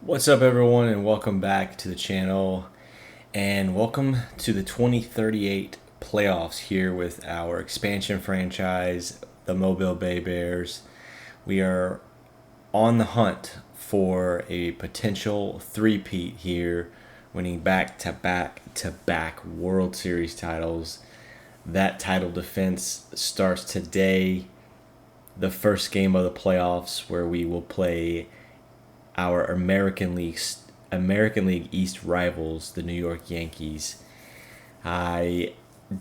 What's up, everyone, and welcome back to the channel, and welcome to the 2038 playoffs here with our expansion franchise, the Mobile Bay Bears. We are on the hunt for a potential three-peat here, winning back-to-back World Series titles. That title defense starts today, the first game of the playoffs, where we will play our American League East rivals, the New York Yankees. I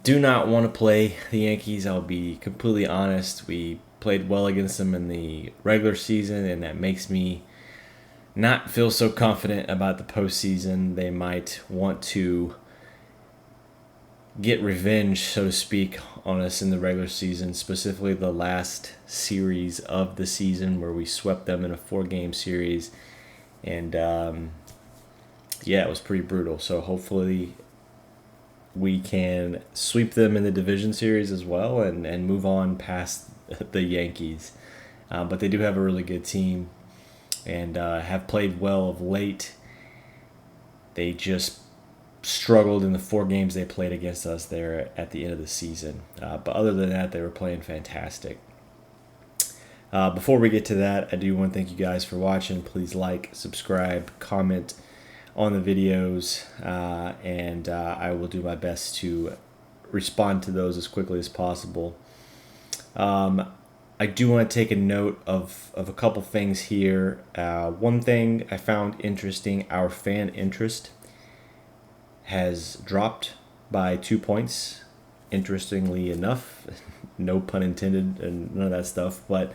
do not want to play the Yankees. I'll be completely honest. We played well against them in the regular season, and that makes me not feel so confident about the postseason. They might want to get revenge, so to speak, on us in the regular season, specifically the last series of the season where we swept them in a 4-game series. And yeah, it was pretty brutal. So hopefully we can sweep them in the division series as well and move on past the Yankees. But they do have a really good team and have played well of late. They just struggled in the 4 games they played against us there at the end of the season. But other than that, they were playing fantastic. Before we get to that, I do want to thank you guys for watching. Please like, subscribe, comment on the videos, and I will do my best to respond to those as quickly as possible. I do want to take a note of a couple things here. One thing I found interesting, our fan interest has dropped by 2 points, interestingly enough. No pun intended and none of that stuff, but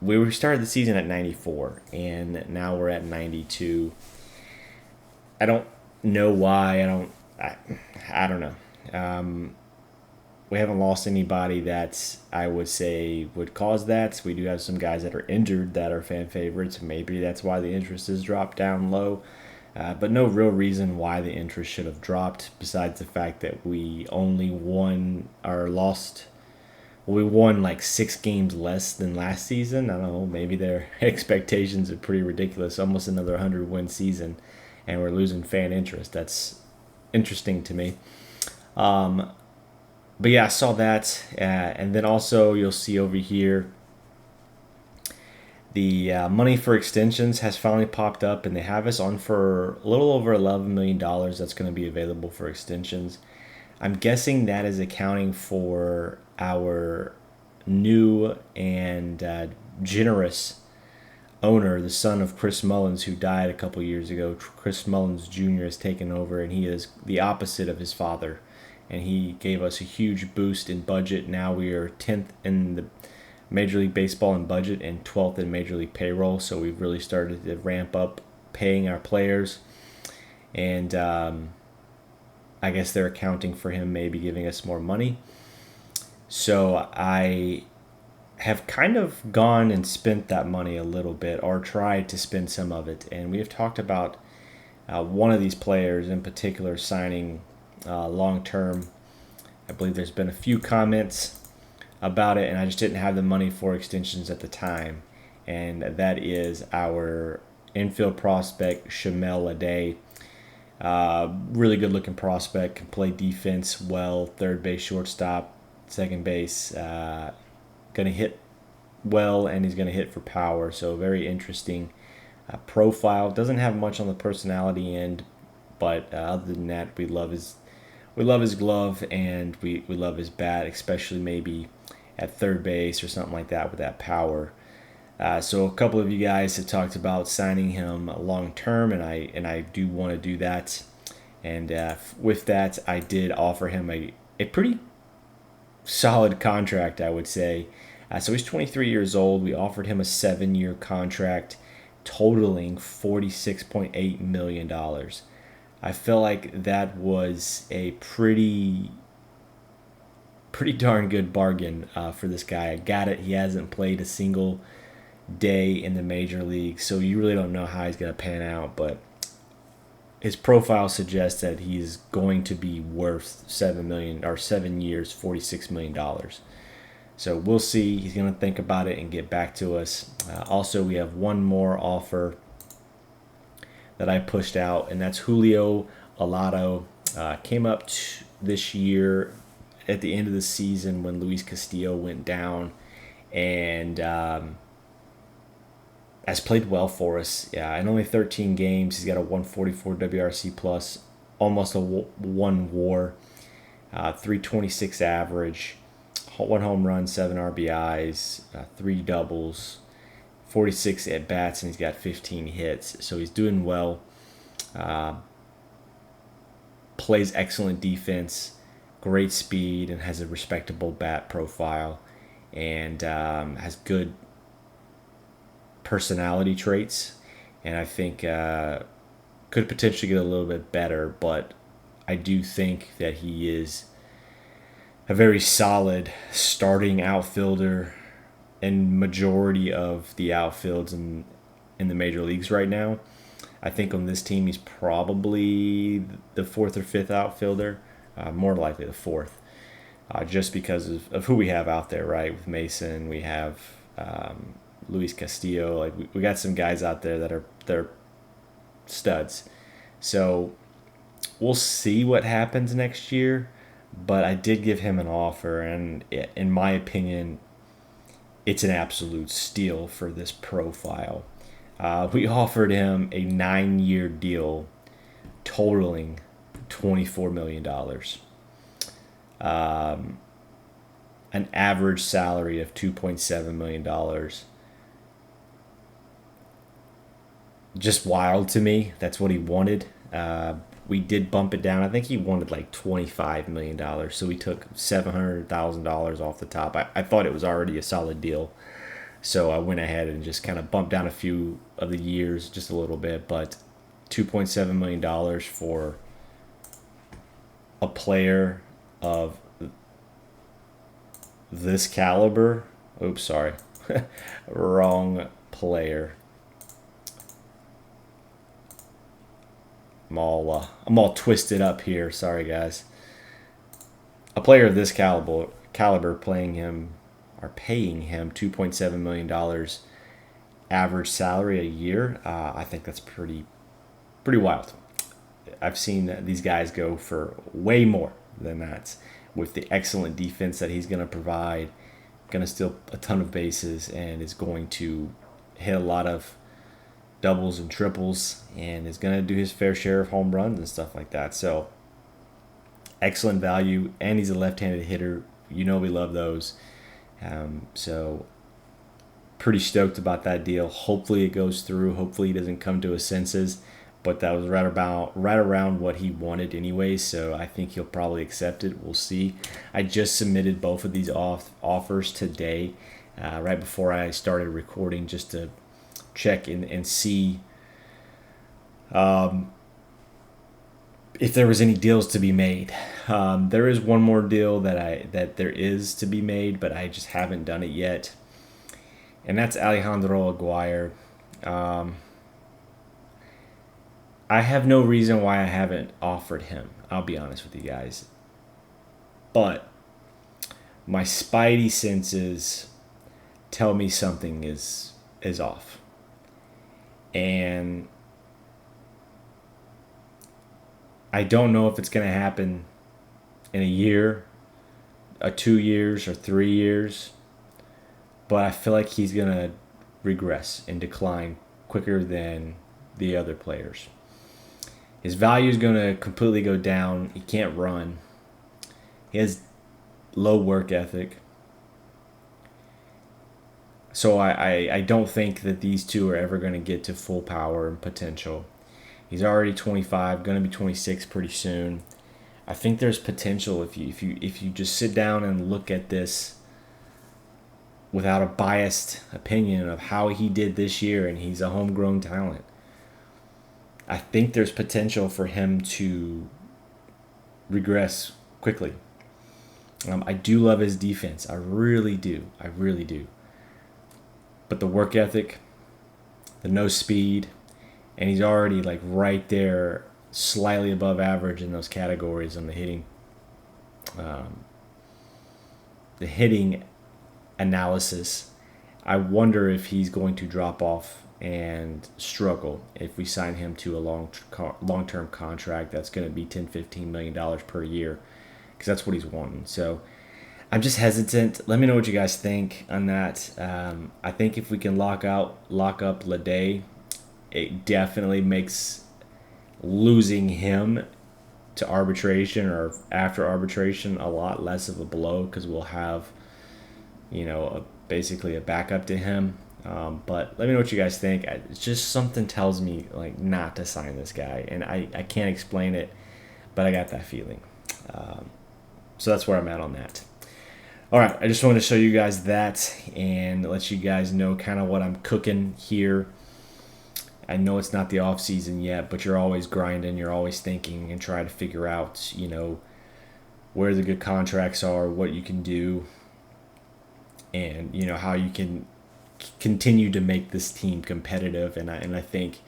we started the season at 94 and now we're at 92. I don't know why. I don't know. We haven't lost anybody that I would say would cause that. We do have some guys that are injured that are fan favorites. Maybe that's why the interest has dropped down low. But no real reason why the interest should have dropped besides the fact that we only won or lost. We won like 6 games less than last season. I don't know. Maybe their expectations are pretty ridiculous. Almost another 100-win season, and we're losing fan interest. That's interesting to me. But yeah, I saw that. And then also you'll see over here the money for extensions has finally popped up, and they have us on for a little over $11 million that's going to be available for extensions. I'm guessing that is accounting for our new and generous owner, the son of Chris Mullins, who died a couple years ago. Chris Mullins Jr. has taken over, and he is the opposite of his father. And he gave us a huge boost in budget. Now we are 10th in the Major League Baseball in budget and 12th in Major League payroll. So we've really started to ramp up paying our players. And I guess they're accounting for him maybe giving us more money. So I have kind of gone and spent that money a little bit, or tried to spend some of it. And we have talked about one of these players in particular signing long term. I believe there's been a few comments about it, and I just didn't have the money for extensions at the time. And that is our infield prospect, Shamel Ade. Really good looking prospect, can play defense well, third base, shortstop, second base. Going to hit well, and he's going to hit for power. So very interesting profile. Doesn't have much on the personality end, but other than that, we love his glove, and we love his bat, especially maybe at third base or something like that with that power. So a couple of you guys have talked about signing him long term, and I do want to do that. And with that, I did offer him a pretty solid contract, I would say. So he's 23 years old. We offered him a 7-year contract totaling $46.8 million. I feel like that was a pretty darn good bargain for this guy. I got it. He hasn't played a single day in the major league, so you really don't know how he's going to pan out, but his profile suggests that he's going to be worth $7 years, $46 million. So we'll see. He's going to think about it and get back to us. Also, we have one more offer that I pushed out, and that's Julio Alado. Came up this year at the end of the season when Luis Castillo went down, and has played well for us. Yeah, in only 13 games, he's got a 144 WRC plus, almost a 1 WAR, 326 average, 1 home run, 7 RBIs, 3 doubles, 46 at bats, and he's got 15 hits. So he's doing well. Plays excellent defense, great speed, and has a respectable bat profile, and has good personality traits. And I think could potentially get a little bit better, but I do think that he is a very solid starting outfielder in majority of the outfields in the major leagues right now. I think on this team he's probably the fourth or fifth outfielder, more likely the fourth, just because of who we have out there, right? With Mason, we have Luis Castillo. Like we got some guys out there that they're studs. So we'll see what happens next year. But I did give him an offer, and in my opinion, it's an absolute steal for this profile. We offered him a 9-year deal totaling $24 million. An average salary of $2.7 million. Just wild to me. That's what he wanted. We did bump it down. I think he wanted like $25 million. So we took $700,000 off the top. I thought it was already a solid deal. So I went ahead and just kind of bumped down a few of the years just a little bit. But $2.7 million for a player of this caliber. Oops, sorry. Wrong player. I'm all twisted up here. Sorry, guys. A player of this caliber paying him $2.7 million average salary a year. I think that's pretty wild. I've seen these guys go for way more than that with the excellent defense that he's going to provide, going to steal a ton of bases, and is going to hit a lot of doubles and triples, and is going to do his fair share of home runs and stuff like that. So excellent value, and he's a left-handed hitter. You know we love those. So pretty stoked about that deal. Hopefully it goes through. Hopefully he doesn't come to his senses. But that was right around what he wanted anyway, so I think he'll probably accept it. We'll see. I just submitted both of these offers today, right before I started recording, just to check and see if there was any deals to be made. There is one more deal that there is to be made, but I just haven't done it yet, and that's Alejandro Aguirre. I have no reason why I haven't offered him. I'll be honest with you guys. But my spidey senses tell me something is off. And I don't know if it's going to happen in a year, 2 years, or 3 years. But I feel like he's going to regress and decline quicker than the other players. His value is going to completely go down. He can't run. He has low work ethic. So I don't think that these two are ever going to get to full power and potential. He's already 25, going to be 26 pretty soon. I think there's potential if you just sit down and look at this without a biased opinion of how he did this year, and he's a homegrown talent. I think there's potential for him to regress quickly. I do love his defense. I really do. But the work ethic, the no speed, and he's already like right there, slightly above average in those categories on the hitting analysis. I wonder if he's going to drop off and struggle if we sign him to a long-term contract that's going to be $10-15 million per year, because that's what he's wanting. So I'm just hesitant. Let me know what you guys think on that. I think if we can lock up Lede, it definitely makes losing him to arbitration or after arbitration a lot less of a blow, because we'll have, basically a backup to him. But let me know what you guys think. It's just something tells me like not to sign this guy, and I can't explain it, but I got that feeling. So that's where I'm at on that. All right, I just wanted to show you guys that and let you guys know kind of what I'm cooking here. I know it's not the off season yet, but you're always grinding, you're always thinking and trying to figure out, where the good contracts are, what you can do, and how you can continue to make this team competitive. And I think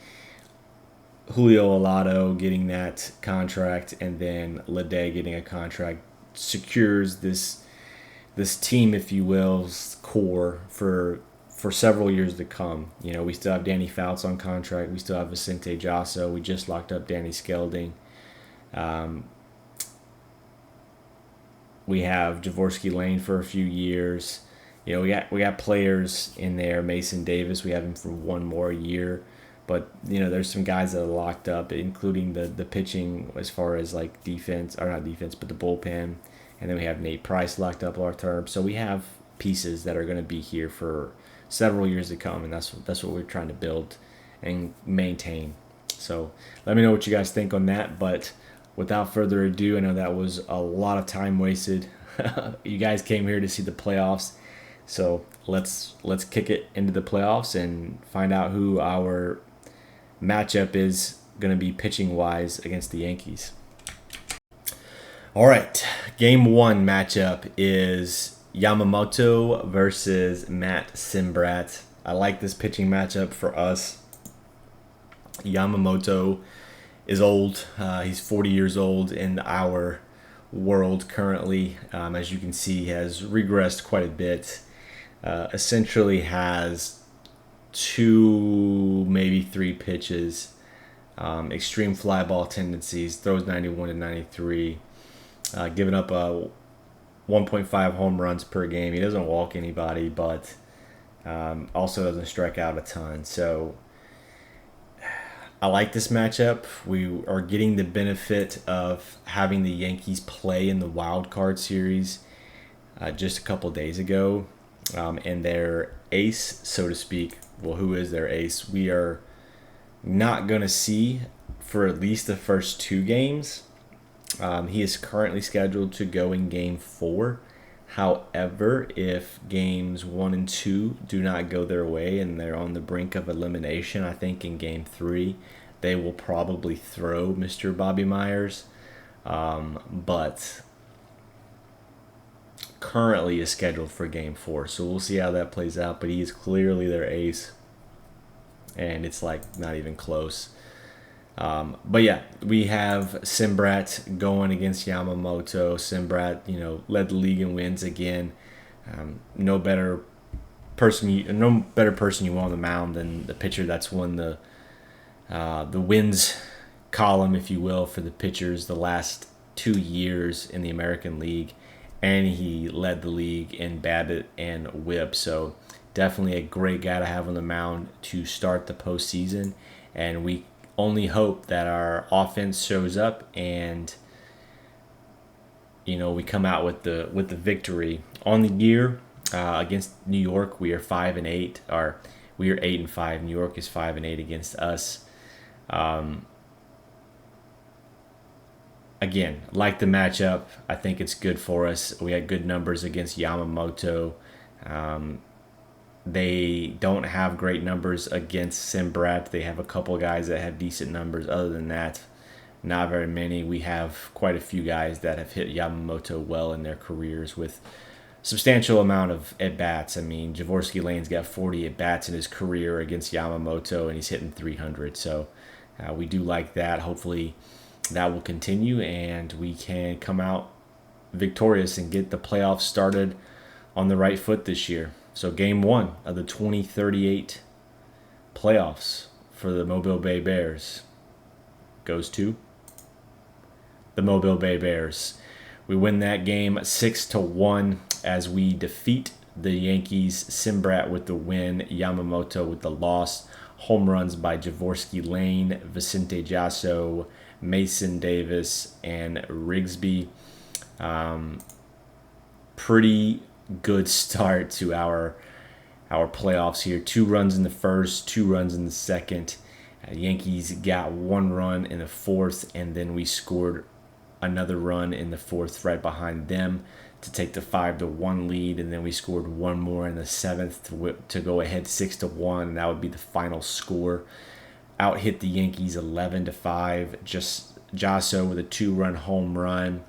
Julio Alado getting that contract and then Lede getting a contract secures this team, if you will, core for several years to come. We still have Danny Fouts on contract. We still have Vicente Jasso. We just locked up Danny Skelding. We have Jaworski Lane for a few years. We got players in there. Mason Davis, we have him for one more year. But there's some guys that are locked up, including the pitching as far as like defense, or not defense, but the bullpen. And then we have Nate Price locked up our term. So we have pieces that are going to be here for several years to come, and that's what we're trying to build and maintain. So let me know what you guys think on that. But without further ado, I know that was a lot of time wasted. You guys came here to see the playoffs, so let's kick it into the playoffs and find out who our matchup is going to be pitching wise against the Yankees. All right, game one matchup is Yamamoto versus Matt Simbrat. I like this pitching matchup for us. Yamamoto is old. He's 40 years old in our world currently. As you can see, he has regressed quite a bit. Essentially has 2, maybe 3 pitches. Extreme fly ball tendencies. Throws 91 to 93. Giving up 1.5 home runs per game. He doesn't walk anybody, but also doesn't strike out a ton. So I like this matchup. We are getting the benefit of having the Yankees play in the wild card series just a couple days ago. And their ace, so to speak, well, who is their ace, we are not going to see for at least the first 2 games. He is currently scheduled to go in Game 4. However, if Games 1 and 2 do not go their way and they're on the brink of elimination, I think in Game 3 they will probably throw Mr. Bobby Myers. But currently is scheduled for Game 4. So we'll see how that plays out. But he is clearly their ace. And it's like not even close. But yeah, we have Simbrat going against Yamamoto. Simbrat, led the league in wins again. No better person you want on the mound than the pitcher that's won the wins column, if you will, for the pitchers the last 2 years in the American League, and he led the league in BABIP and WHIP. So definitely a great guy to have on the mound to start the postseason, and we only hope that our offense shows up and we come out with the victory on the year. Against New York, we are 5-8, or we are 8-5. New York is 5-8 against us. Again, like the matchup, I think it's good for us. We had good numbers against Yamamoto. They don't have great numbers against Simbrat. They have a couple guys that have decent numbers. Other than that, not very many. We have quite a few guys that have hit Yamamoto well in their careers with substantial amount of at-bats. I mean, Jaworski Lane's got 40 at-bats in his career against Yamamoto, and he's hitting 300. So we do like that. Hopefully that will continue, and we can come out victorious and get the playoffs started on the right foot this year. So game 1 of the 2038 playoffs for the Mobile Bay Bears goes to the Mobile Bay Bears. We win that game 6-1 as we defeat the Yankees. Simbrat with the win, Yamamoto with the loss. Home runs by Javorsky Lane, Vicente Jasso, Mason Davis, and Rigsby. Pretty good start to our playoffs here. 2 runs in the first, 2 runs in the second. Yankees got 1 run in the fourth, and then we scored another run in the fourth right behind them to take the 5-1 lead, and then we scored 1 more in the seventh to go ahead 6-1, and that would be the final score. Out hit the Yankees 11-5. Just Jasso with a 2-run home run.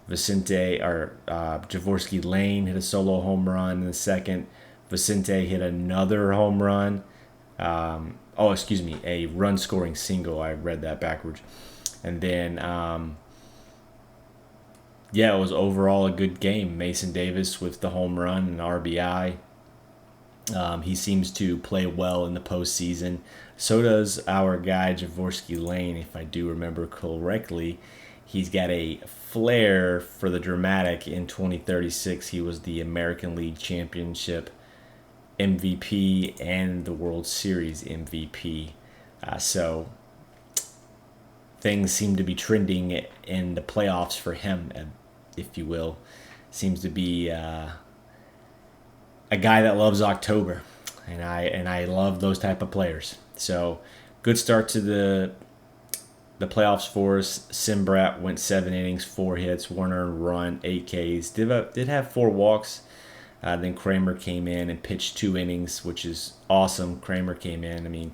Vicente or Javorsky Lane hit a solo home run in the second. Vicente hit another home run. A run scoring single. I read that backwards. And then, it was overall a good game. Mason Davis with the home run and RBI. He seems to play well in the postseason. So does our guy Javorsky Lane, if I do remember correctly. He's got a flair for the dramatic. In 2036, he was the American League Championship MVP and the World Series MVP. So things seem to be trending in the playoffs for him, if you will. Seems to be a guy that loves October, and I love those type of players. So good start to the playoffs for us. Simbrat went 7 innings, 4 hits, 1 earned run, 8 Ks. Did have 4 walks. Then Kramer came in and pitched 2 innings, which is awesome. Kramer came in. I mean,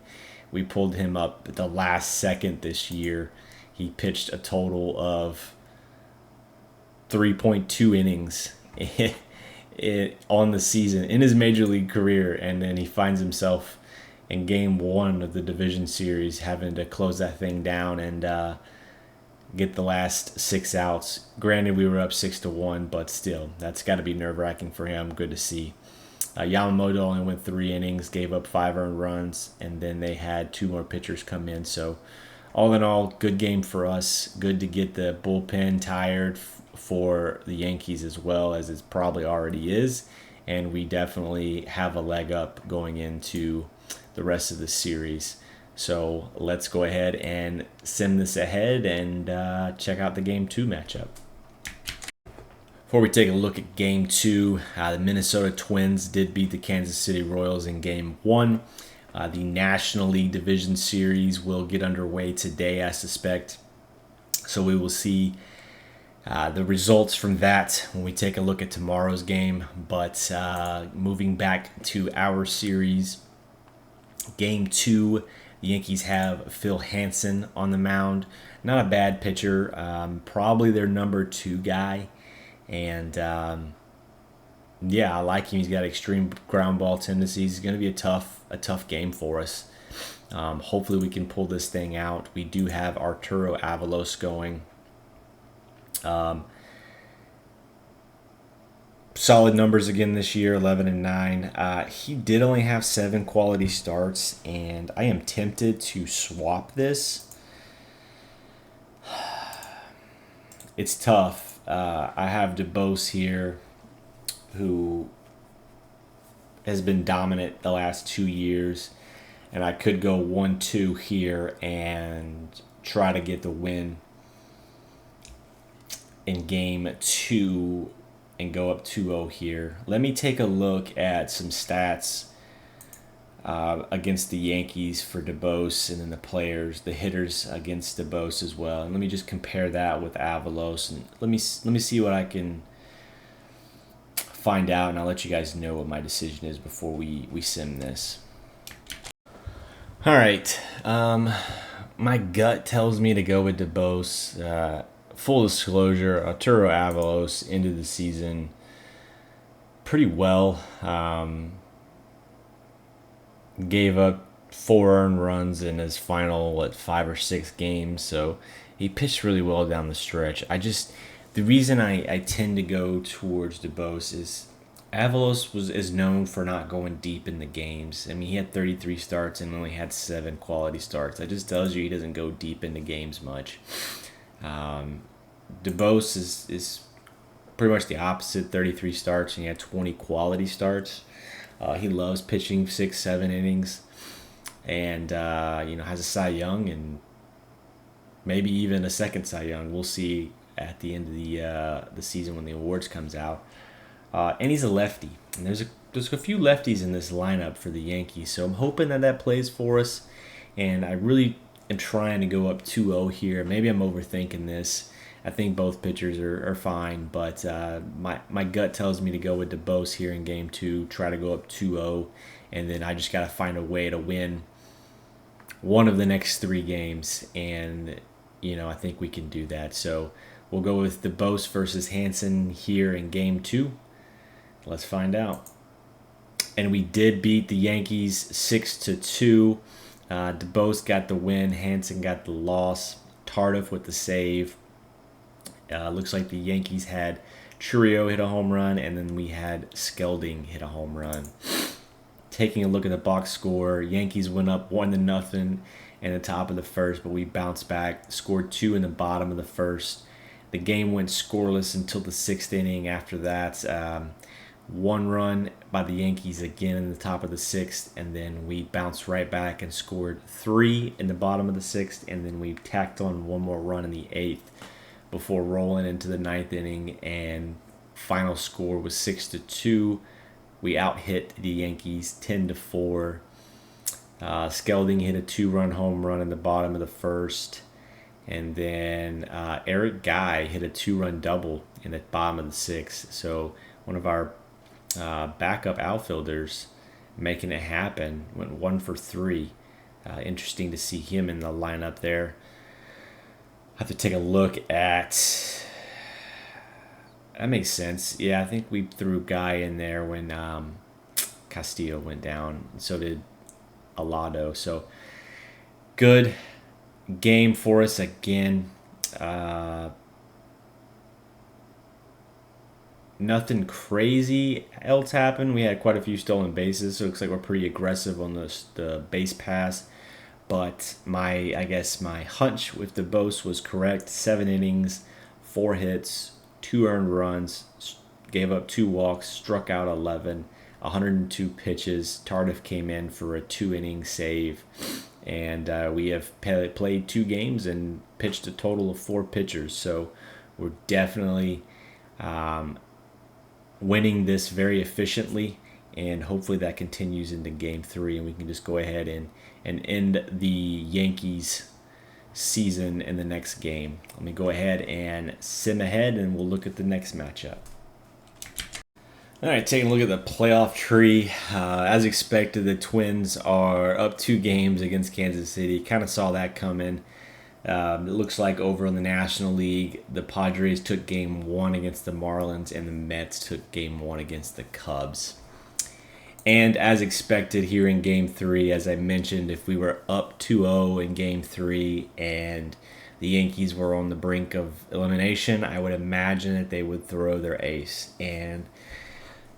we pulled him up at the last second this year. He pitched a total of 3.2 innings on the season in his major league career, and then he finds himself in game 1 of the division series having to close that thing down and get the last 6 outs. Granted, we were up 6-1, but still, that's got to be nerve-wracking for him. Good to see. Yamamoto only went 3 innings, gave up 5 earned runs, and then they had 2 more pitchers come in. So all in all, good game for us. Good to get the bullpen tired for the Yankees as well, as it probably already is. And we definitely have a leg up going into the rest of the series. So let's go ahead and sim this ahead and check out the Game 2 matchup. Before we take a look at Game 2, the Minnesota Twins did beat the Kansas City Royals in Game 1. The National League Division Series will get underway today, I suspect. So we will see the results from that when we take a look at tomorrow's game. But moving back to our series, Game 2, the Yankees have Phil Hansen on the mound. Not a bad pitcher, probably their number 2 guy. And I like him. He's got extreme ground ball tendencies. It's going to be a tough game for us. Hopefully we can pull this thing out. We do have Arturo Avalos going. Solid numbers again this year, 11-9. He did only have 7 quality starts, and I am tempted to swap this. It's tough. I have DeBose here, who has been dominant the last 2 years, and I could go 1-2 here and try to get the win in Game 2 and go up 2-0 here. Let me take a look at some stats against the Yankees for DeBose, and then the hitters against DeBose as well. And let me just compare that with Avalos, and let me see what I can find out, and I'll let you guys know what my decision is before we sim this. All right, my gut tells me to go with DeBose. Full disclosure, Arturo Avalos ended the season pretty well. Gave up 4 earned runs in his final 5 or 6 games, so he pitched really well down the stretch. The reason I tend to go towards DeBose is Avalos is known for not going deep in the games. I mean, he had 33 starts and only had 7 quality starts. That just tells you he doesn't go deep into games much. DeBose is pretty much the opposite. 33 starts and he had 20 quality starts. He loves pitching 6, 7 innings, and has a Cy Young and maybe even a second Cy Young. We'll see at the end of the season when the awards comes out. And he's a lefty, and there's a few lefties in this lineup for the Yankees, so I'm hoping that plays for us. And I really am trying to go up 2-0 here. Maybe I'm overthinking this. I think both pitchers are fine, but my gut tells me to go with DeBose here in Game 2, try to go up 2-0, and then I just got to find a way to win one of the next 3 games, and I think we can do that. So we'll go with DeBose versus Hansen here in Game 2. Let's find out. And we did beat the Yankees 6-2. DeBose got the win. Hansen got the loss. Tardif with the save. Looks like the Yankees had Churio hit a home run, and then we had Skelding hit a home run. Taking a look at the box score, Yankees went up 1-0 in the top of the first, but we bounced back, scored 2 in the bottom of the first. The game went scoreless until the 6th inning. After that, 1 run by the Yankees again in the top of the 6th, and then we bounced right back and scored 3 in the bottom of the 6th, and then we tacked on 1 more run in the 8th before rolling into the 9th inning, and final score was 6-2. We out-hit the Yankees 10-4. Skelding hit a 2-run home run in the bottom of the first, and then Eric Guy hit a 2-run double in the bottom of the 6th. So one of our backup outfielders making it happen, went 1 for 3. Interesting to see him in the lineup there. Have to take a look at. That makes sense. Yeah, I think we threw Guy in there when Castillo went down. So did Alado. So good game for us again. Nothing crazy else happened. We had quite a few stolen bases, so it looks like we're pretty aggressive on the base pass. But my hunch with DeBose was correct. 7 innings, 4 hits, 2 earned runs, gave up 2 walks, struck out 11, 102 pitches. Tardif came in for a 2-inning save. And we have played 2 games and pitched a total of 4 pitchers. So we're definitely winning this very efficiently, and hopefully that continues into Game 3, and we can just go ahead and end the Yankees season in the next game. Let me go ahead and sim ahead, and we'll look at the next matchup. All right, taking a look at the playoff tree. As expected, the Twins are up 2 games against Kansas City. Kind of saw that coming. It looks like over in the National League, the Padres took Game 1 against the Marlins, and the Mets took Game 1 against the Cubs. And as expected here in Game 3, as I mentioned, if we were up 2-0 in Game 3 and the Yankees were on the brink of elimination, I would imagine that they would throw their ace. And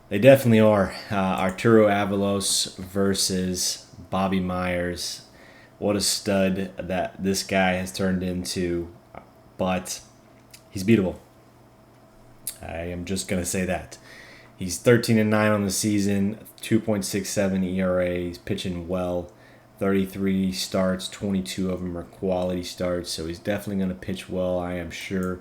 they definitely are. Arturo Avalos versus Bobby Myers. What a stud that this guy has turned into. But he's beatable. I am just going to say that. He's 13-9 on the season, 2.67 ERA. He's pitching well. 33 starts, 22 of them are quality starts. So he's definitely going to pitch well, I am sure.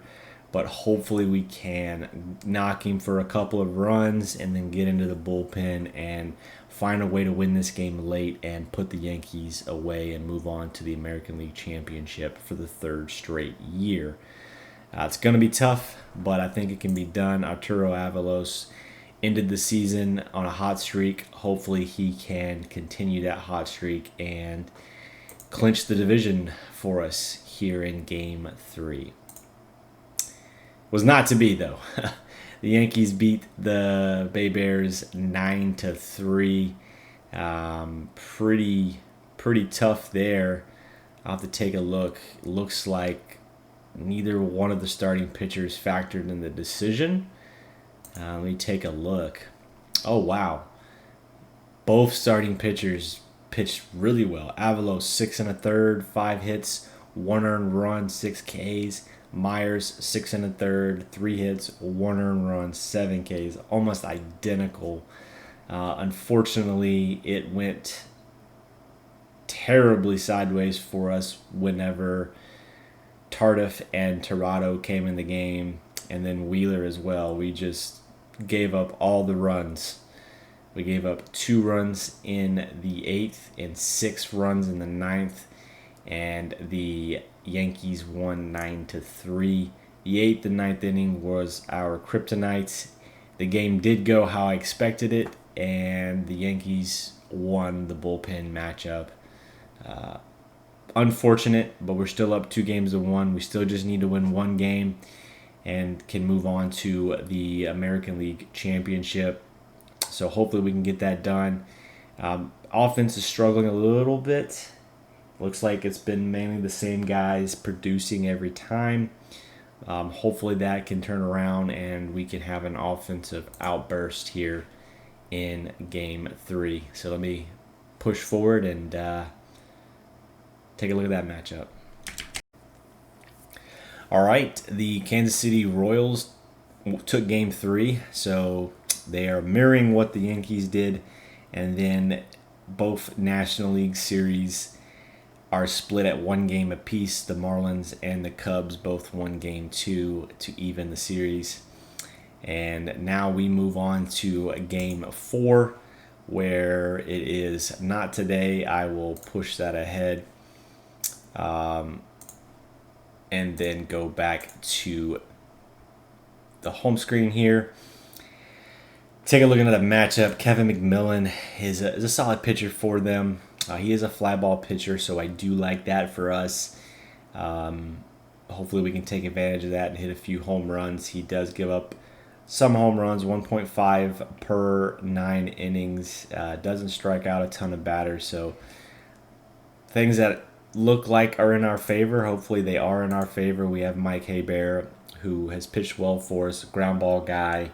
But hopefully we can knock him for a couple of runs and then get into the bullpen and find a way to win this game late and put the Yankees away and move on to the American League Championship for the 3rd straight year. It's going to be tough, but I think it can be done. Arturo Avalos ended the season on a hot streak. Hopefully he can continue that hot streak and clinch the division for us here in Game 3. Was not to be, though. The Yankees beat the Bay Bears 9-3. Pretty tough there. I'll have to take a look. It looks like neither one of the starting pitchers factored in the decision. Let me take a look. Oh, wow. Both starting pitchers pitched really well. Avalos, 6 1/3, 5 hits, 1 earned run, 6 Ks. Myers, 6 1/3, 3 hits, 1 earned run, 7 Ks. Almost identical. Unfortunately, it went terribly sideways for us whenever Tardif and Tirado came in the game, and then Wheeler as well. We just gave up all the runs. We gave up 2 runs in the 8th and 6 runs in the 9th, and the Yankees won 9-3. The 8th and 9th inning was our kryptonite. The game did go how I expected it, and the Yankees won the bullpen matchup. Unfortunate, but we're still up 2 games to 1. We still just need to win one game and can move on to the American League Championship. So hopefully we can get that done. Offense is struggling a little bit. Looks like it's been mainly the same guys producing every time. Hopefully that can turn around and we can have an offensive outburst here in Game 3. So let me push forward and take a look at that matchup. All right, the Kansas City Royals took Game 3, so they are mirroring what the Yankees did, and then both National League series are split at 1 game apiece. The Marlins and the Cubs both won Game 2 to even the series. And now we move on to Game 4, where it is not today. I will push that ahead. And then go back to the home screen here. Take a look at the matchup. Kevin McMillan is a solid pitcher for them. He is a fly ball pitcher, so I do like that for us. Hopefully we can take advantage of that and hit a few home runs. He does give up some home runs, 1.5 per 9 innings. Doesn't strike out a ton of batters, so things that look like are in our favor. Hopefully they are in our favor. We have Mike Hebert, who has pitched well for us, ground ball guy,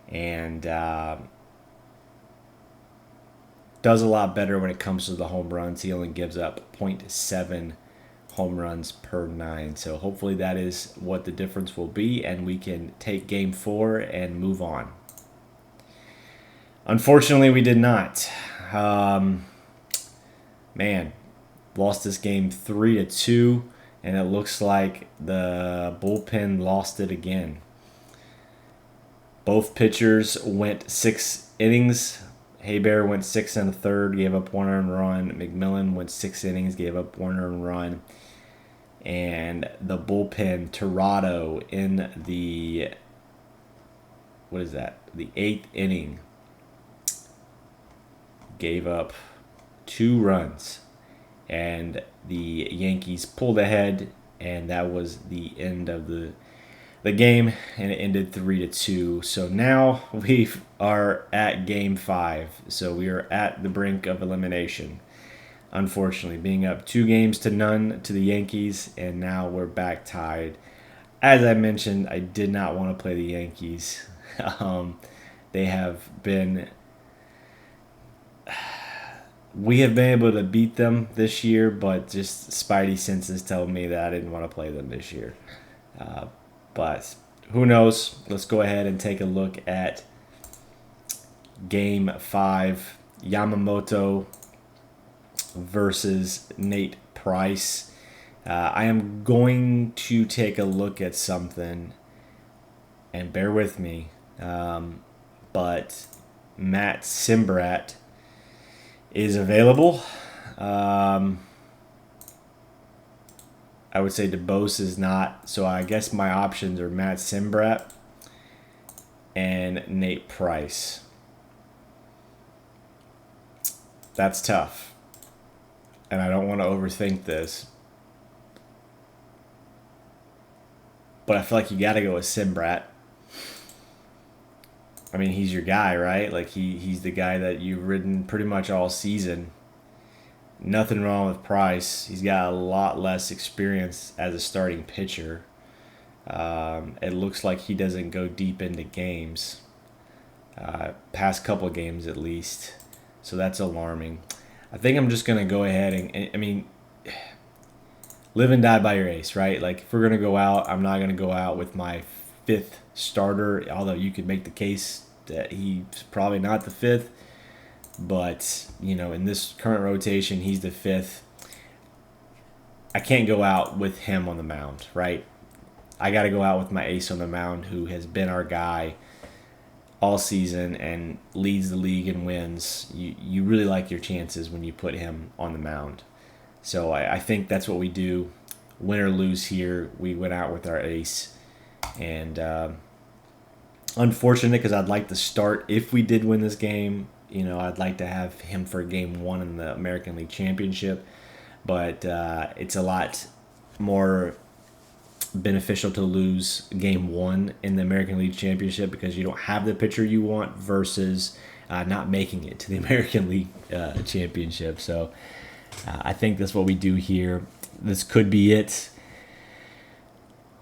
and does a lot better when it comes to the home runs. He only gives up 0.7 home runs per 9. So hopefully that is what the difference will be, and we can take Game 4 and move on. Unfortunately, we did not. Lost this game 3-2, and it looks like the bullpen lost it again. Both pitchers went 6 innings. Hebert went 6 1/3, gave up 1 earned run. McMillan went 6 innings, gave up 1 earned run. And the bullpen, Tirado, in the the 8th inning, gave up 2 runs. And the Yankees pulled ahead, and that was the end of the game, and it ended 3-2. So now we are at Game 5. So we are at the brink of elimination, unfortunately, being up 2 games to 0 to the Yankees, and now we're back tied. As I mentioned, I did not want to play the Yankees. They have been... We have been able to beat them this year, but just spidey senses tell me that I didn't want to play them this year. But who knows? Let's go ahead and take a look at Game 5. Yamamoto versus Nate Price. I am going to take a look at something, and bear with me. But Matt Simbrat is available. I would say DeBose is not. So I guess my options are Matt Simbrat and Nate Price. That's tough. And I don't want to overthink this. But I feel like you got to go with Simbrat. I mean, he's your guy, right? Like, he's the guy that you've ridden pretty much all season. Nothing wrong with Price. He's got a lot less experience as a starting pitcher. It looks like he doesn't go deep into games. past couple of games at least. So that's alarming. I think I'm just going to go ahead and, I mean, live and die by your ace, right? Like, if we're going to go out, I'm not going to go out with my fifth starter, although you could make the case that he's probably not the fifth. But, in this current rotation, he's the fifth. I can't go out with him on the mound, right? I got to go out with my ace on the mound, who has been our guy all season and leads the league in wins. You really like your chances when you put him on the mound. So I think that's what we do. Win or lose here, we went out with our ace. And unfortunate, because I'd like to start, if we did win this game, I'd like to have him for game 1 in the American League Championship. But it's a lot more beneficial to lose game 1 in the American League Championship because you don't have the pitcher you want versus not making it to the American League Championship. So I think that's what we do here. This could be it.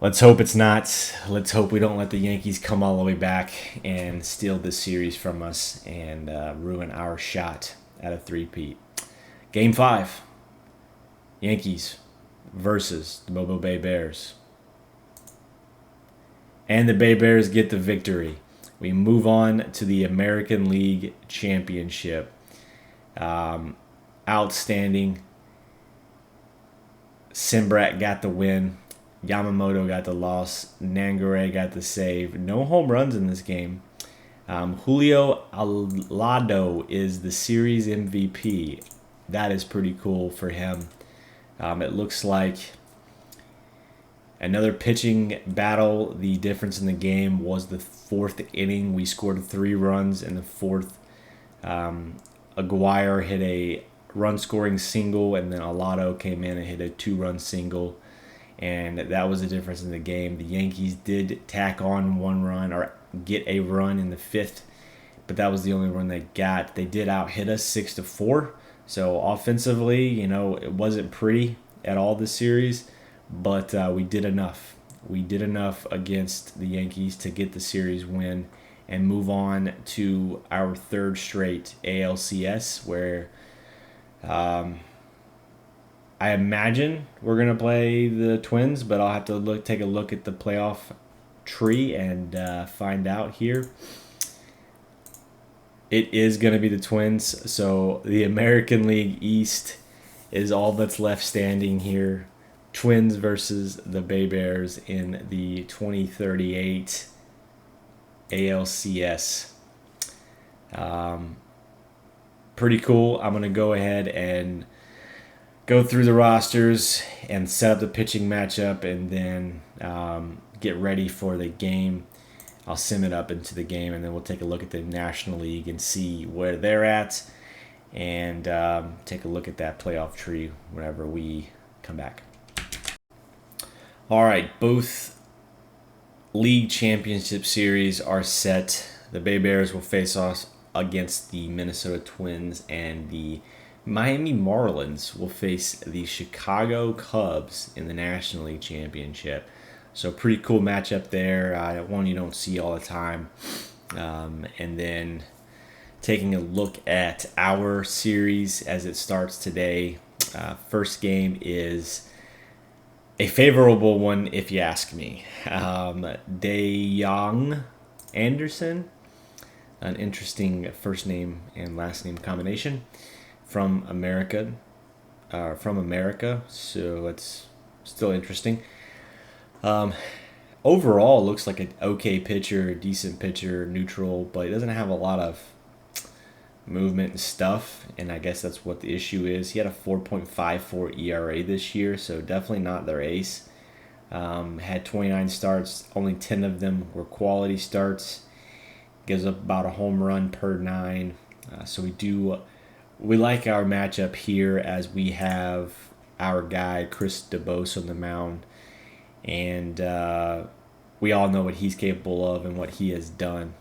Let's hope it's not. Let's hope we don't let the Yankees come all the way back and steal this series from us and ruin our shot at a three-peat. Game 5, Yankees versus the Bobo Bay Bears. And the Bay Bears get the victory. We move on to the American League Championship. Outstanding. Simbrat got the win. Yamamoto got the loss. Nangare got the save. No home runs in this game. Julio Alado is the series MVP. That is pretty cool for him. It looks like another pitching battle. The difference in the game was the 4th inning. We scored 3 runs in the 4th. Aguirre hit a run-scoring single, and then Alado came in and hit a 2-run single. And that was the difference in the game. The Yankees did tack on 1 run or get a run in the 5th, but that was the only run they got. They did out-hit us 6-4. So offensively, it wasn't pretty at all this series. But we did enough. We did enough against the Yankees to get the series win and move on to our 3rd straight ALCS, where I imagine we're going to play the Twins, but I'll have to take a look at the playoff tree and find out here. It is going to be the Twins, so the American League East is all that's left standing here. Twins versus the Bay Bears in the 2038 ALCS. Pretty cool. I'm going to go ahead and go through the rosters and set up the pitching matchup and then get ready for the game. I'll sim it up into the game, and then we'll take a look at the National League and see where they're at and take a look at that playoff tree whenever we come back. All right, both league championship series are set. The Bay Bears will face off against the Minnesota Twins, and the Miami Marlins will face the Chicago Cubs in the National League Championship. So pretty cool matchup there. One you don't see all the time. And then taking a look at our series as it starts today. First game is a favorable one, if you ask me. DeYoung Anderson, an interesting first name and last name combination from America. So it's still interesting. Overall, looks like an okay pitcher, decent pitcher, neutral, but he doesn't have a lot of movement and stuff, and I guess that's what the issue is. He had a 4.54 ERA this year, so definitely not their ace. Had 29 starts, only 10 of them were quality starts. Gives up about a home run per 9. So we like our matchup here as we have our guy Chris DeBose on the mound, and we all know what he's capable of and what he has done.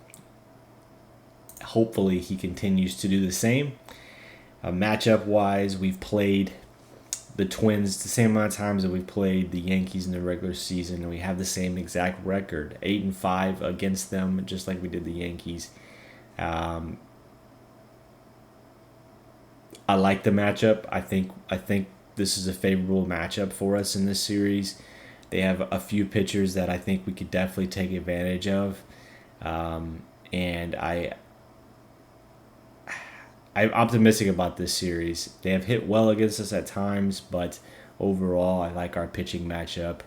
Hopefully he continues to do the same. Matchup-wise, we've played the Twins the same amount of times that we've played the Yankees in the regular season, and we have the same exact record, 8-5 against them, just like we did the Yankees. Um, I like the matchup. I think this is a favorable matchup for us in this series. They have a few pitchers that I think we could definitely take advantage of, and I'm optimistic about this series. They have hit well against us at times, but overall, I like our pitching matchup,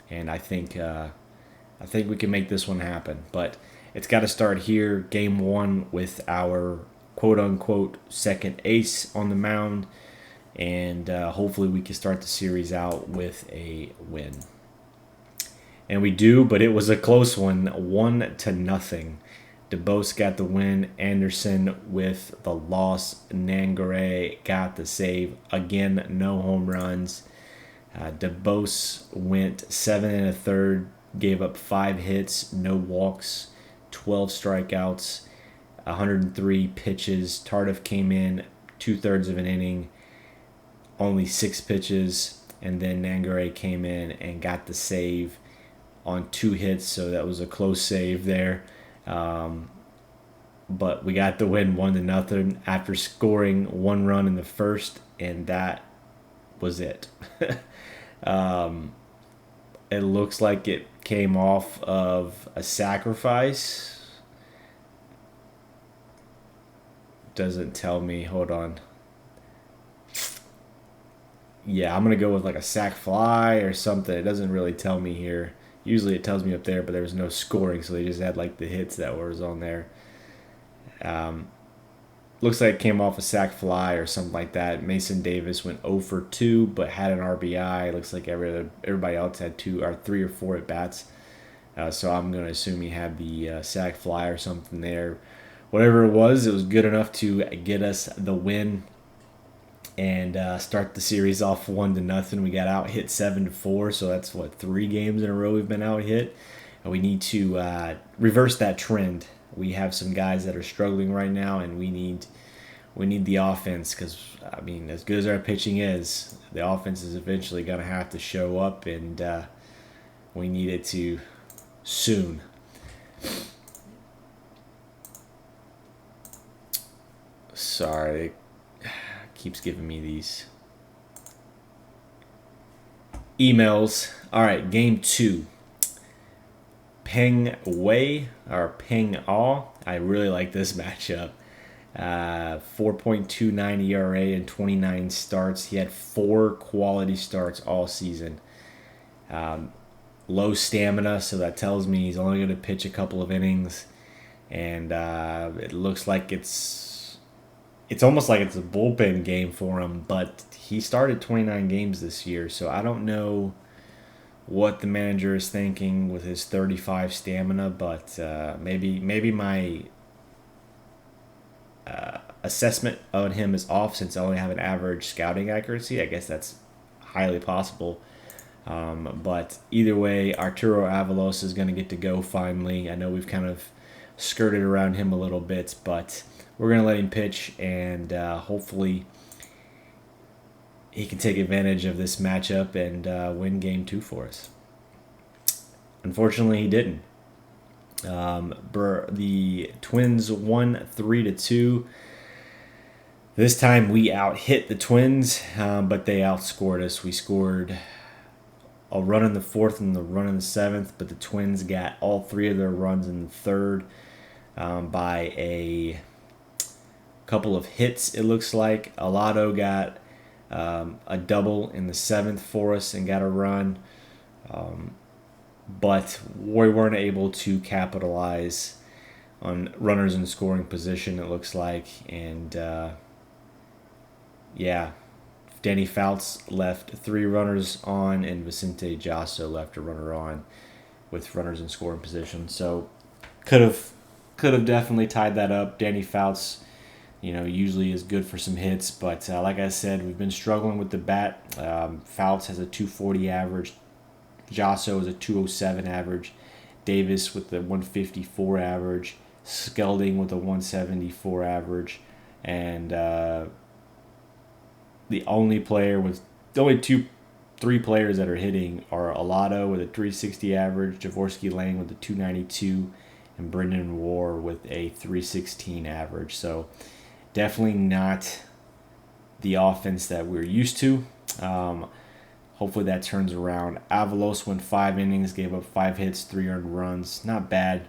and I think we can make this one happen. But it's got to start here, game one, with our quote unquote second ace on the mound, and hopefully we can start the series out with a win. And we do, but it was a close one, 1-0. DeBose got the win. Anderson with the loss. Nangare got the save. Again, no home runs. DeBose went 7 1/3, gave up 5 hits, no walks, 12 strikeouts, 103 pitches. Tardif came in 2/3 of an inning, only 6 pitches, and then Nangare came in and got the save on 2 hits, so that was a close save there. But we got the win 1-0 after scoring 1 run in the first, and that was it. It looks like it came off of a sacrifice. Doesn't tell me. Hold on. Yeah, I'm going to go with like a sac fly or something. It doesn't really tell me here. Usually it tells me up there, but there was no scoring, so they just had like the hits that was on there. Looks like it came off a sac fly or something like that. Mason Davis went 0 for 2, but had an RBI. Looks like everybody else had 3 or 4 at bats. So I'm going to assume he had the sac fly or something there. Whatever it was good enough to get us the win and start the series off 1-0. We got out hit 7-4, so that's 3 games in a row we've been out hit. And we need to reverse that trend. We have some guys that are struggling right now, and we need the offense because, I mean, as good as our pitching is, the offense is eventually going to have to show up, and we need it to soon. Sorry, it keeps giving me these emails. All right, game 2. Peng Wei or Peng Aw. I really like this matchup. 4.29 ERA and 29 starts. He had 4 quality starts all season. Low stamina, so that tells me he's only going to pitch a couple of innings. And it looks like it's almost like it's a bullpen game for him. But he started 29 games this year, so I don't know what the manager is thinking with his 35 stamina, but maybe my assessment on him is off since I only have an average scouting accuracy. I guess that's highly possible. But either way, Arturo Avalos is going to get to go finally. I know we've kind of skirted around him a little bit, but we're going to let him pitch, and hopefully he can take advantage of this matchup and win game 2 for us. Unfortunately, he didn't. The Twins won 3-2. This time we out-hit the Twins, but they outscored us. We scored a run in the 4th and a run in the 7th, but the Twins got all 3 of their runs in the 3rd by a couple of hits, it looks like. Alado got a double in the 7th for us and got a run. But we weren't able to capitalize on runners in scoring position, it looks like. And, Danny Fouts left 3 runners on, and Vicente Jasso left a runner on with runners in scoring position. So could have definitely tied that up. Danny Fouts, usually is good for some hits, but like I said, we've been struggling with the bat. Fouts has a 240 average. Jasso is a 207 average. Davis with the 154 average. Skelding with a 174 average. And the only 3 players that are hitting are Alado with a 360 average, Javorsky Lang with a 292, and Brendan War with a 316 average. So definitely not the offense that we're used to. Hopefully that turns around. Avalos went 5 innings, gave up 5 hits, 3 earned runs. Not bad.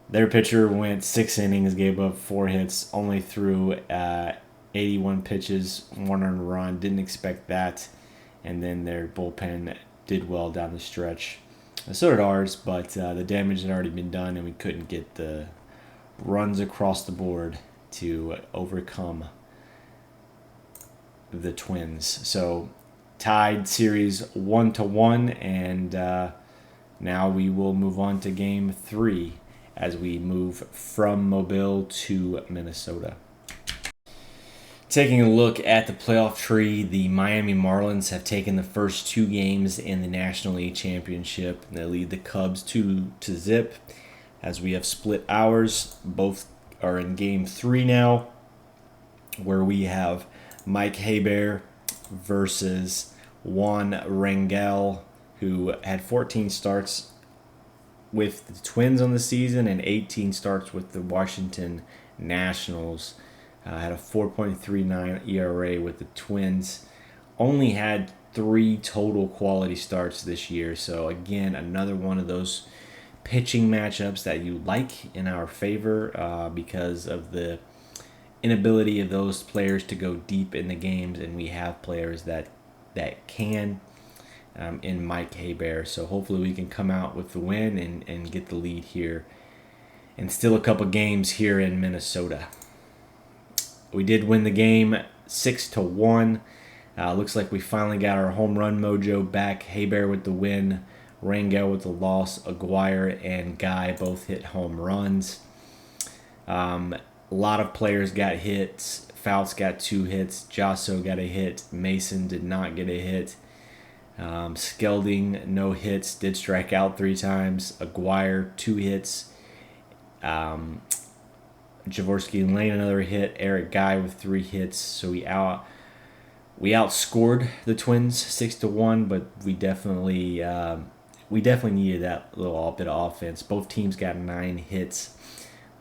Their pitcher went 6 innings, gave up 4 hits, only threw 81 pitches, 1 earned run. Didn't expect that. And then their bullpen did well down the stretch. So did ours, but the damage had already been done, and we couldn't get the runs across the board to overcome the Twins. So tied series 1-1, and now we will move on to game 3 as we move from Mobile to Minnesota. Taking a look at the playoff tree, the Miami Marlins have taken the first 2 games in the National League Championship, and they lead the Cubs 2-0. As we have split ours, both are in game 3 now, where we have Mike Hebert versus Juan Rangel, who had 14 starts with the Twins on the season and 18 starts with the Washington Nationals. Had a 4.39 ERA with the Twins. Only had 3 total quality starts this year. So again, another one of those pitching matchups that you like in our favor because of the inability of those players to go deep in the games, and we have players that can in Mike Hebert. So hopefully we can come out with the win and get the lead here and still a couple games here in Minnesota. We did win the game 6-1. Looks like we finally got our home run mojo back. Hebert with the win, Rangel with the loss. Aguirre and Guy both hit home runs. A lot of players got hits. Fouts got 2 hits. Jasso got a hit. Mason did not get a hit. Skelding, no hits. Did strike out 3 times. Aguirre, 2 hits. Jaworski and Lane, another hit. Eric Guy with 3 hits. So we outscored the Twins 6-1, but we definitely needed that little bit of offense. Both teams got 9 hits.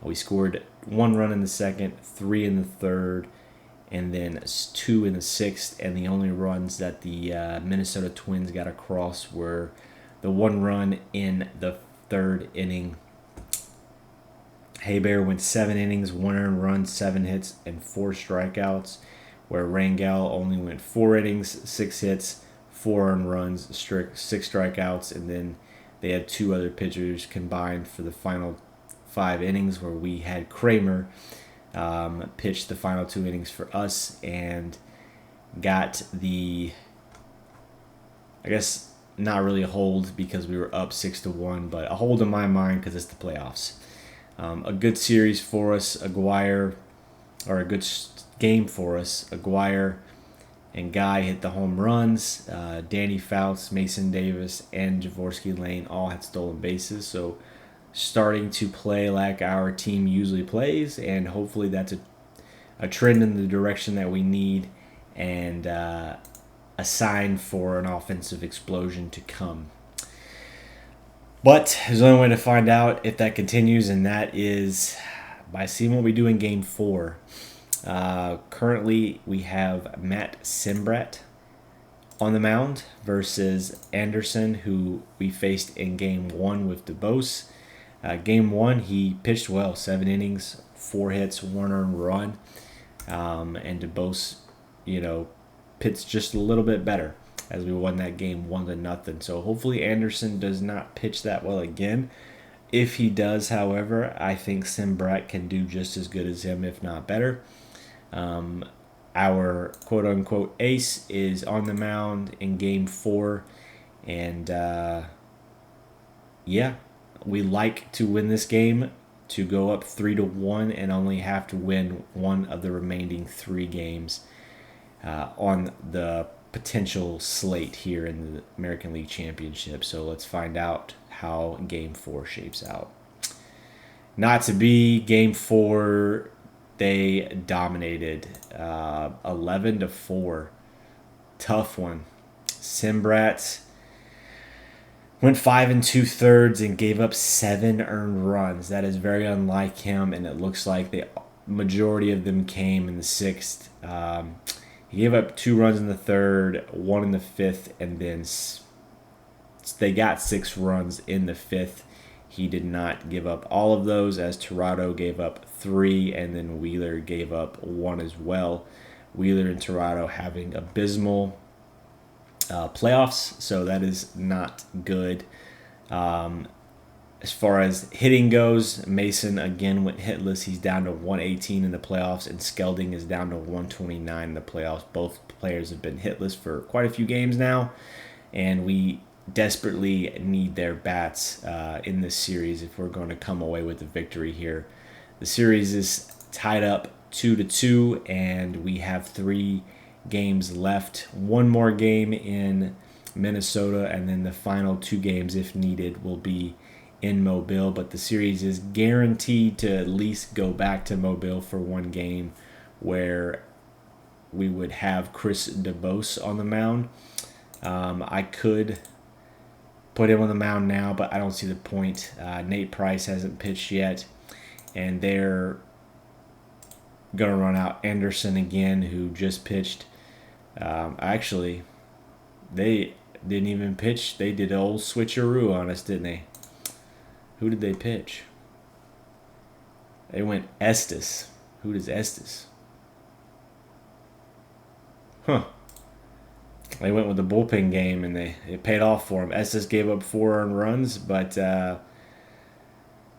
We scored 1 run in the second, 3 in the third, and then 2 in the sixth. And the only runs that the Minnesota Twins got across were the 1 run in the 3rd inning. Hebert went 7 innings, 1 earned run, 7 hits, and 4 strikeouts, where Rangel only went 4 innings, 6 hits, 4 earned runs, 6 strikeouts, and then they had 2 other pitchers combined for the final 5 innings, where we had Kramer pitch the final 2 innings for us and got the, I guess, not really a hold because we were up 6-1, but a hold in my mind because it's the playoffs. A good series for us, Aguirre, or a good game for us. Aguirre and Guy hit the home runs. Danny Fouts, Mason Davis, and Jaworski Lane all had stolen bases. So starting to play like our team usually plays, and hopefully that's a trend in the direction that we need, and a sign for an offensive explosion to come. But there's only way to find out if that continues, and that is by seeing what we do in Game 4. Currently, we have Matt Simbrat on the mound versus Anderson, who we faced in Game 1 with DeBose. Game 1, he pitched well, 7 innings, 4 hits, 1 earned run. And DeBose, pitched just a little bit better as we won that game 1-0. So hopefully Anderson does not pitch that well again. If he does, however, I think Simbrat can do just as good as him, if not better. Our quote-unquote ace is on the mound in Game 4. And, we like to win this game to go up 3-1 and only have to win one of the remaining 3 games on the potential slate here in the American League Championship. So let's find out how Game 4 shapes out. Not to be, Game 4, they dominated 11-4. Tough one. Simbrat, Went 5 2/3 and gave up 7 earned runs. That is very unlike him, and it looks like the majority of them came in the sixth. He gave up 2 runs in the third, 1 in the fifth, and then they got 6 runs in the fifth. He did not give up all of those, as Tirado gave up 3, and then Wheeler gave up 1 as well. Wheeler and Tirado having abysmal playoffs, so that is not good. As far as hitting goes, Mason again went hitless. He's down to 118 in the playoffs, and Skelding is down to 129 in the playoffs. Both players have been hitless for quite a few games now, and we desperately need their bats in this series if we're going to come away with a victory here. The series is tied up 2-2, and we have 3 games left. One more game in Minnesota, and then the final 2 games, if needed, will be in Mobile. But the series is guaranteed to at least go back to Mobile for one game, where we would have Chris DeBose on the mound. I could put him on the mound now, but I don't see the point. Nate Price hasn't pitched yet, and they're going to run out Anderson again, who just pitched. Actually, they didn't even pitch. They did an old switcheroo on us, didn't they? Who did they pitch? They went Estes. Who does Estes? Huh. They went with the bullpen game, and it paid off for him. Estes gave up 4 earned runs, but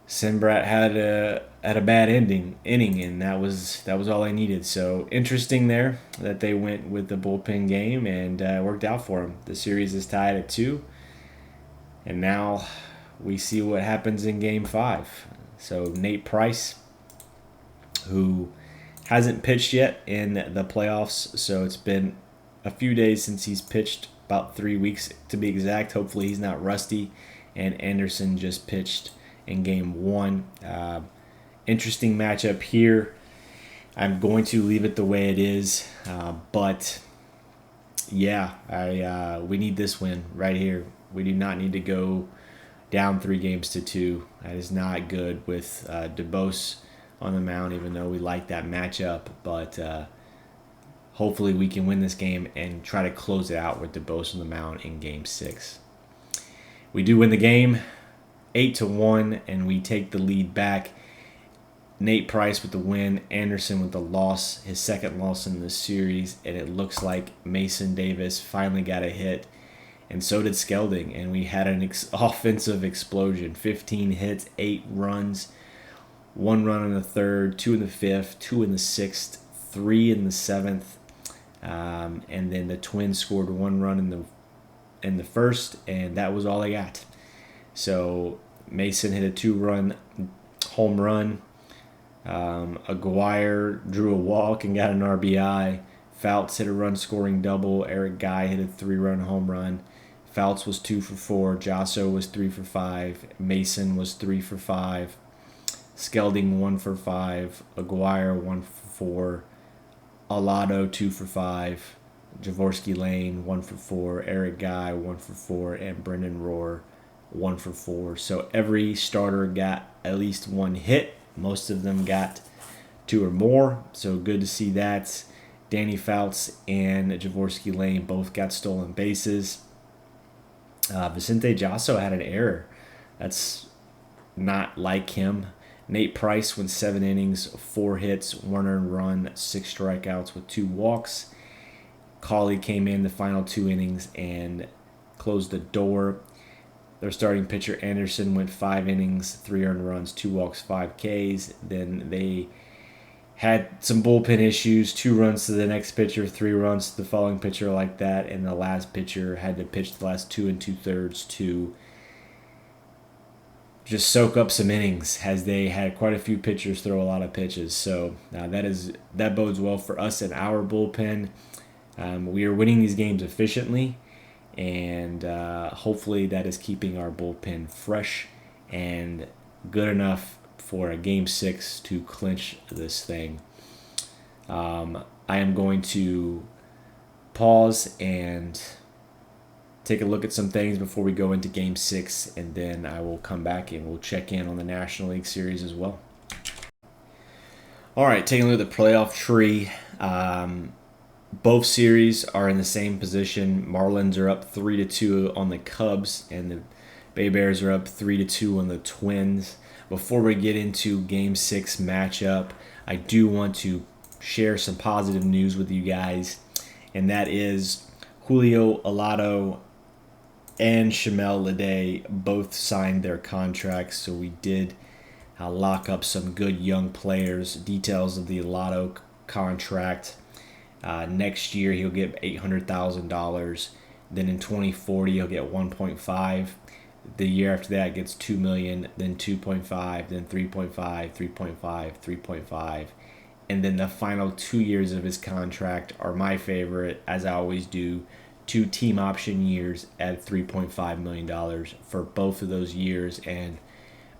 Simbrat had a bad inning, and that was all they needed. So interesting there that they went with the bullpen game, and it worked out for them. The series is tied at 2, and now we see what happens in Game 5. So Nate Price, who hasn't pitched yet in the playoffs, so it's been a few days since he's pitched, about 3 weeks to be exact. Hopefully he's not rusty. And Anderson just pitched in Game 1. Interesting matchup here. I'm going to leave it the way it is, but yeah, we need this win right here. We do not need to go down 3-2. That is not good with DeBose on the mound, even though we like that matchup. But hopefully we can win this game and try to close it out with DeBose on the mound in Game 6. We do win the game 8-1, and we take the lead back. Nate Price with the win, Anderson with the loss, his second loss in the series, and it looks like Mason Davis finally got a hit, and so did Skelding, and we had an offensive explosion. 15 hits, 8 runs, 1 run in the third, 2 in the fifth, 2 in the sixth, 3 in the seventh, and then the Twins scored 1 run in the first, and that was all they got. So Mason hit a 2-run home run. Aguirre drew a walk and got an RBI. Fouts hit a run-scoring double. Eric Guy hit a 3-run home run. Fouts was 2 for 4. Jasso was 3 for 5. Mason was 3 for 5. Skelding 1 for 5. Aguirre 1 for 4. Alado 2 for 5. Javorsky Lane 1 for 4. Eric Guy 1 for 4. And Brendan Rohr 1 for 4. So every starter got at least 1 hit. Most of them got 2 or more. So good to see that. Danny Fouts and Javorsky Lane both got stolen bases. Vicente Jasso had an error. That's not like him. Nate Price went 7 innings, 4 hits, 1 earned run, 6 strikeouts with 2 walks. Cawley came in the final 2 innings and closed the door. Their starting pitcher Anderson went 5 innings, 3 earned runs, 2 walks, 5 Ks. Then they had some bullpen issues, 2 runs to the next pitcher, 3 runs to the following pitcher, like that, and the last pitcher had to pitch the last 2 2/3 to just soak up some innings, as they had quite a few pitchers throw a lot of pitches. So that bodes well for us and our bullpen. We are winning these games efficiently, and hopefully that is keeping our bullpen fresh and good enough for a Game 6 to clinch this thing. I am going to pause and take a look at some things before we go into Game 6, and then I will come back and we'll check in on the National League Series as well. All right, taking a look at the playoff tree. Both series are in the same position. Marlins are up 3-2 on the Cubs, and the Bay Bears are up 3-2 on the Twins. Before we get into Game 6 matchup, I do want to share some positive news with you guys, and that is Julio Alado and Shamel Lede both signed their contracts, so we did lock up some good young players. Details of the Alado contract. Next year he'll get $800,000. Then in 2040 he'll get 1.5. The year after that gets 2 million, then 2.5, then 3.5, 3.5, 3.5. And then the final 2 years of his contract are my favorite, as I always do. 2 team option years at $3.5 million for both of those years. And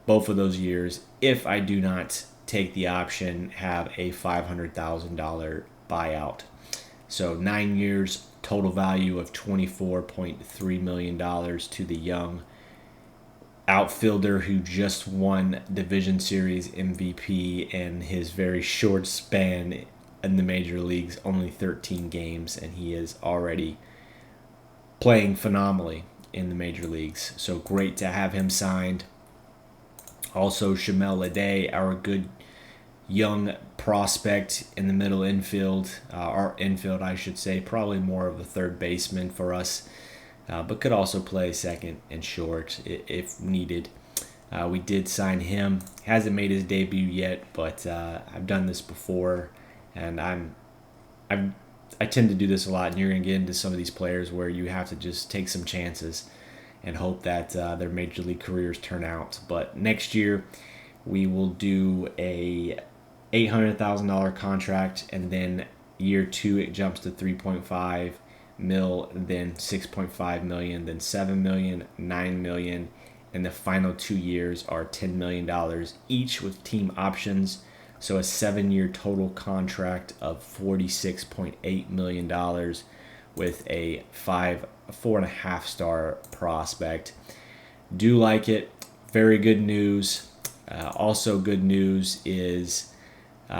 both of those years, if I do not take the option, have a $500,000 buyout. So 9 years, total value of $24.3 million to the young outfielder who just won Division Series MVP in his very short span in the major leagues, only 13 games, and he is already playing phenomenally in the major leagues. So great to have him signed. Also, Shamel Lede, our good young prospect in the middle infield, our infield, I should say, probably more of a third baseman for us, but could also play second and short if needed. We did sign him. Hasn't made his debut yet, but I've done this before, and I tend to do this a lot. And you're gonna get into some of these players where you have to just take some chances and hope that their major league careers turn out. But next year we will do a $800,000 contract, and then year 2 it jumps to 3.5 mil, then 6.5 million, then 7 million, 9 million, and the final 2 years are $10 million each with team options. So a 7-year total contract of $46.8 million with a 4.5 star prospect. Do like it. Very good news. Also good news is, if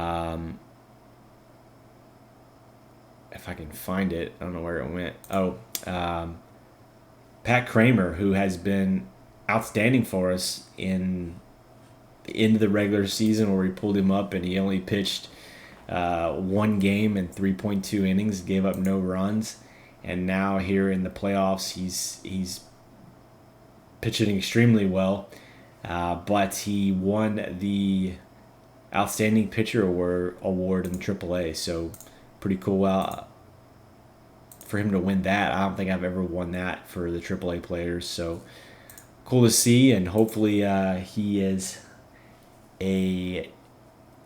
I can find it, I don't know where it went. Pat Kramer, who has been outstanding for us in the end of the regular season, where we pulled him up and he only pitched 1 game and 3.2 innings, gave up no runs, and now here in the playoffs he's pitching extremely well. But he won the Outstanding Pitcher award in AAA, so pretty cool for him to win that. I don't think I've ever won that for the AAA players, so cool to see, and hopefully he is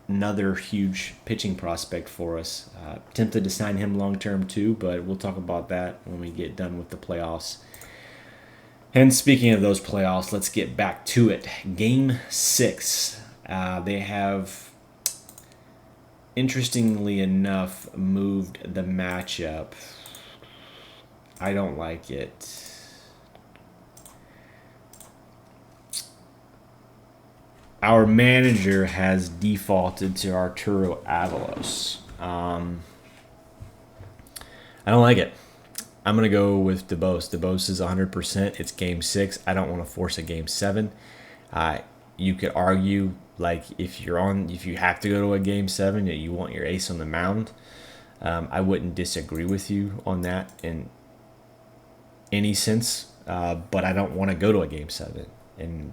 another huge pitching prospect for us. Tempted to sign him long term too, but we'll talk about that when we get done with the playoffs. And speaking of those playoffs, let's get back to it. Game 6. They have, interestingly enough, moved the matchup. I don't like it. Our manager has defaulted to Arturo Avalos. I don't like it. I'm going to go with DeBose. DeBose is 100%. It's Game 6. I don't want to force a Game 7. You could argue, like, if you have to go to a Game 7, that you want your ace on the mound. I wouldn't disagree with you on that in any sense, but I don't want to go to a Game 7. And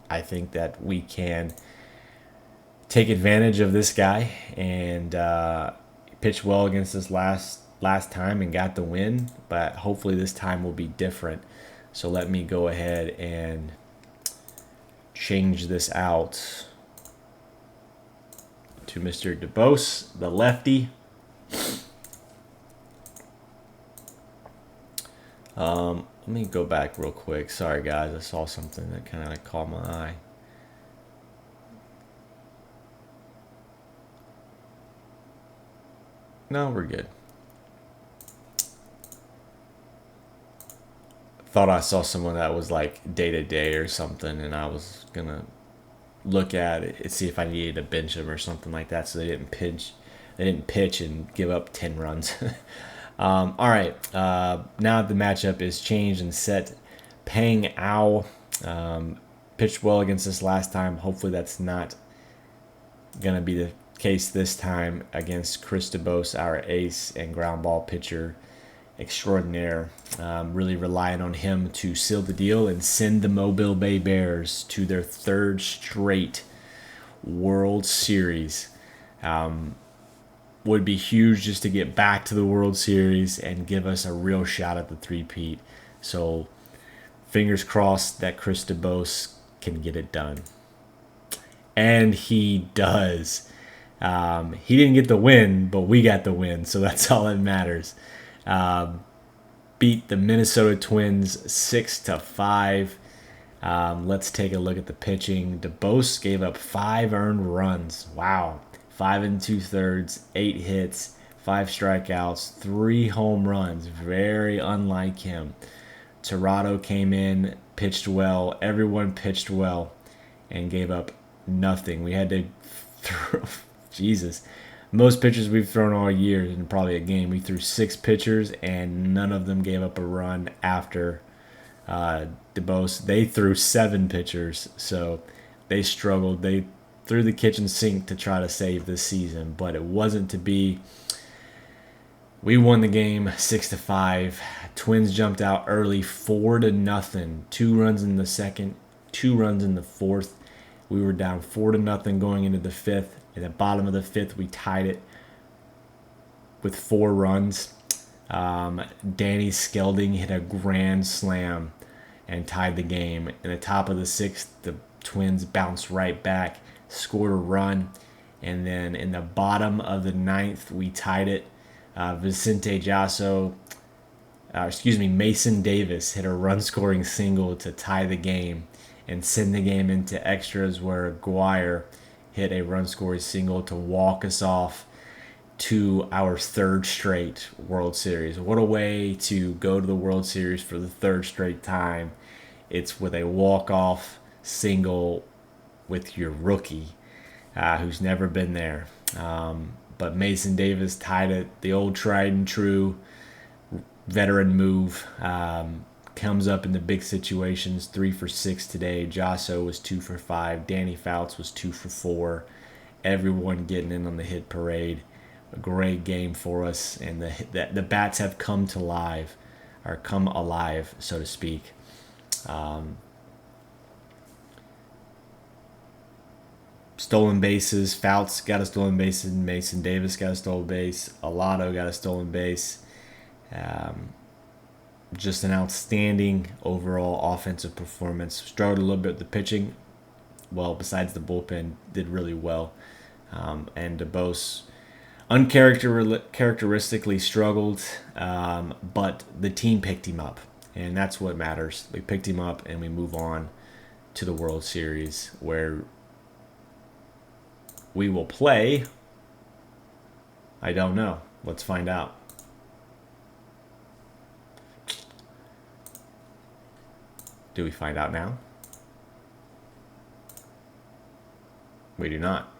I think that we can take advantage of this guy and pitch well against us last time and got the win, but hopefully this time will be different. So let me go ahead and change this out to Mr. DeBose, the lefty. Let me go back real quick. Sorry guys, I saw something that kind of caught my eye. No, we're good. thought I saw someone that was like day to day or something, and I was gonna look at it and see if I needed to bench them or something like that, so they didn't pitch. They didn't pitch and give up 10 runs. All right. Now the matchup is changed and set. Pang Ao pitched well against us last time. Hopefully that's not going to be the case this time against Chris DeBose, our ace and ground ball pitcher extraordinaire. Really relying on him to seal the deal and send the Mobile Bay Bears to their third straight World Series. Would be huge just to get back to the World Series and give us a real shot at the three-peat. So fingers crossed that Chris DeBose can get it done. And he does. He didn't get the win, but we got the win, so that's all that matters. Beat the Minnesota Twins 6-5. Let's take a look at the pitching. DeBose gave up 5 earned runs. Wow. 5 2/3, 8 hits, 5 strikeouts, 3 home runs. Very unlike him. Tirado came in, pitched well. Everyone pitched well and gave up nothing. We had to throw, Jesus, most pitchers we've thrown all year in probably a game. We threw 6 pitchers and none of them gave up a run after DeBose. They threw 7 pitchers, so they struggled. They through the kitchen sink to try to save this season, but it wasn't to be. We won the game 6-5. Twins jumped out early 4-0. 2 runs in the second, 2 runs in the fourth. We were down 4-0 going into the fifth. At the bottom of the fifth, we tied it with 4 runs. Danny Skelding hit a grand slam and tied the game. In the top of the sixth, the Twins bounced right back, scored a run, and then in the bottom of the ninth, we tied it. Mason Davis hit a run-scoring single to tie the game and send the game into extras, where Guire hit a run-scoring single to walk us off to our third straight World Series. What a way to go to the World Series for the third straight time. It's with a walk-off single with your rookie who's never been there. But Mason Davis tied it. The old tried and true veteran move. Comes up in the big situations. 3 for 6 today. Jasso was 2 for 5. Danny Fouts was 2 for 4. Everyone getting in on the hit parade. A great game for us, and the bats have come alive, so to speak. Stolen bases. Fouts got a stolen base, and Mason Davis got a stolen base. Alado got a stolen base. Just an outstanding overall offensive performance. Struggled a little bit with the pitching. Well, besides the bullpen, did really well. And DeBose uncharacteristically struggled, but the team picked him up, and that's what matters. We picked him up, and we move on to the World Series, where we will play. I don't know. Let's find out. Do we find out now? We do not.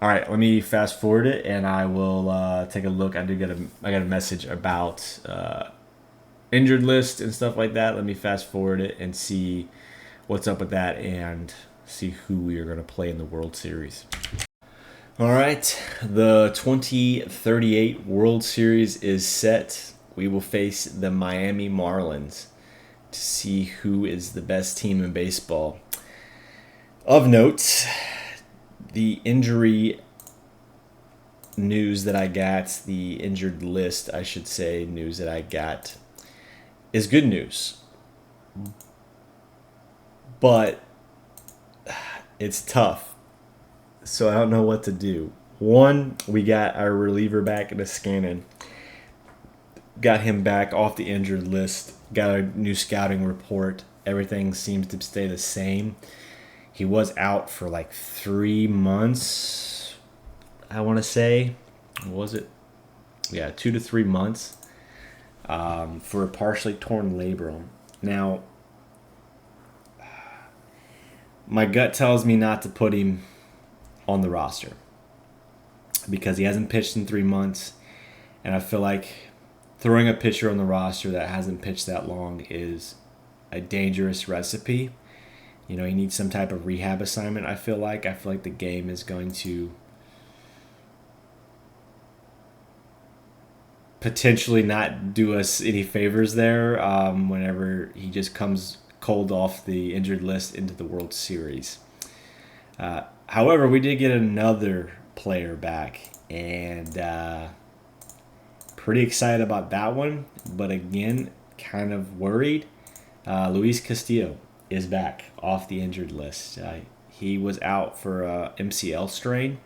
All right, let me fast forward it, and I will take a look. I got a message about injured list and stuff like that. Let me fast forward it and see what's up with that, and see who we are going to play in the World Series. All right, the 2038 World Series is set. We will face the Miami Marlins to see who is the best team in baseball. Of note, the injury news that I got, the injured list, I should say, news that I got, is good news. But it's tough. So I don't know what to do. One, we got our reliever back in Niskanen. Got him back off the injured list. Got a new scouting report. Everything seems to stay the same. He was out for like 3 months, I want to say. What was it? Yeah, 2 to 3 months for a partially torn labrum. Now, my gut tells me not to put him on the roster because he hasn't pitched in 3 months, and I feel like throwing a pitcher on the roster that hasn't pitched that long is a dangerous recipe. You know, he needs some type of rehab assignment. I feel like the game is going to potentially not do us any favors there whenever he just comes cold off the injured list into the World Series. However, we did get another player back, and pretty excited about that one, but again, kind of worried. Luis Castillo is back off the injured list. He was out for a MCL strain.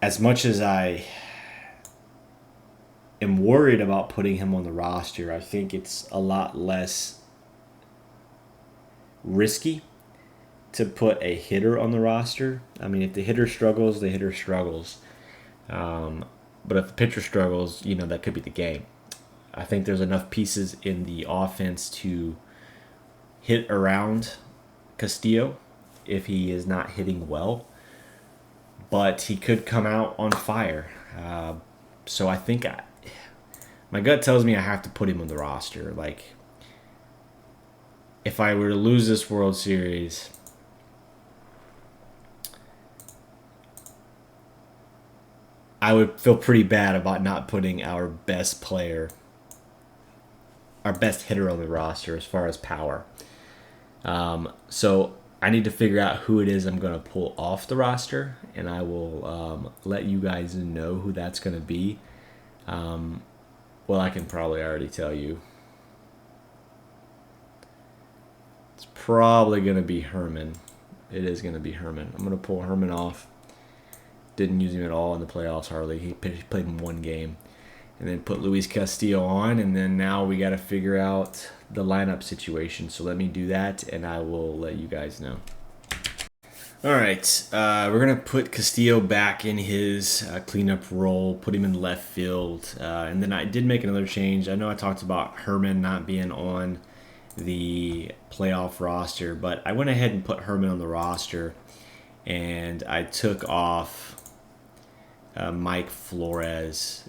As much as I am worried about putting him on the roster, I think it's a lot less risky to put a hitter on the roster. I mean, if the hitter struggles, the hitter struggles. But if the pitcher struggles, you know, that could be the game. I think there's enough pieces in the offense to hit around Castillo if he is not hitting well. But he could come out on fire. So I think my gut tells me I have to put him on the roster. Like, if I were to lose this World Series, I would feel pretty bad about not putting our best player, our best hitter on the roster as far as power. So I need to figure out who it is I'm going to pull off the roster, and I will let you guys know who that's going to be. Well, I can probably already tell you. It's probably going to be Herman. It is going to be Herman. I'm going to pull Herman off. Didn't use him at all in the playoffs hardly. He played in one game. And then put Luis Castillo on, and then now we got to figure out the lineup situation. So let me do that, and I will let you guys know. All right, we're going to put Castillo back in his cleanup role, put him in left field. And then I did make another change. I know I talked about Herman not being on the playoff roster, but I went ahead and put Herman on the roster, and I took off Mike Flores.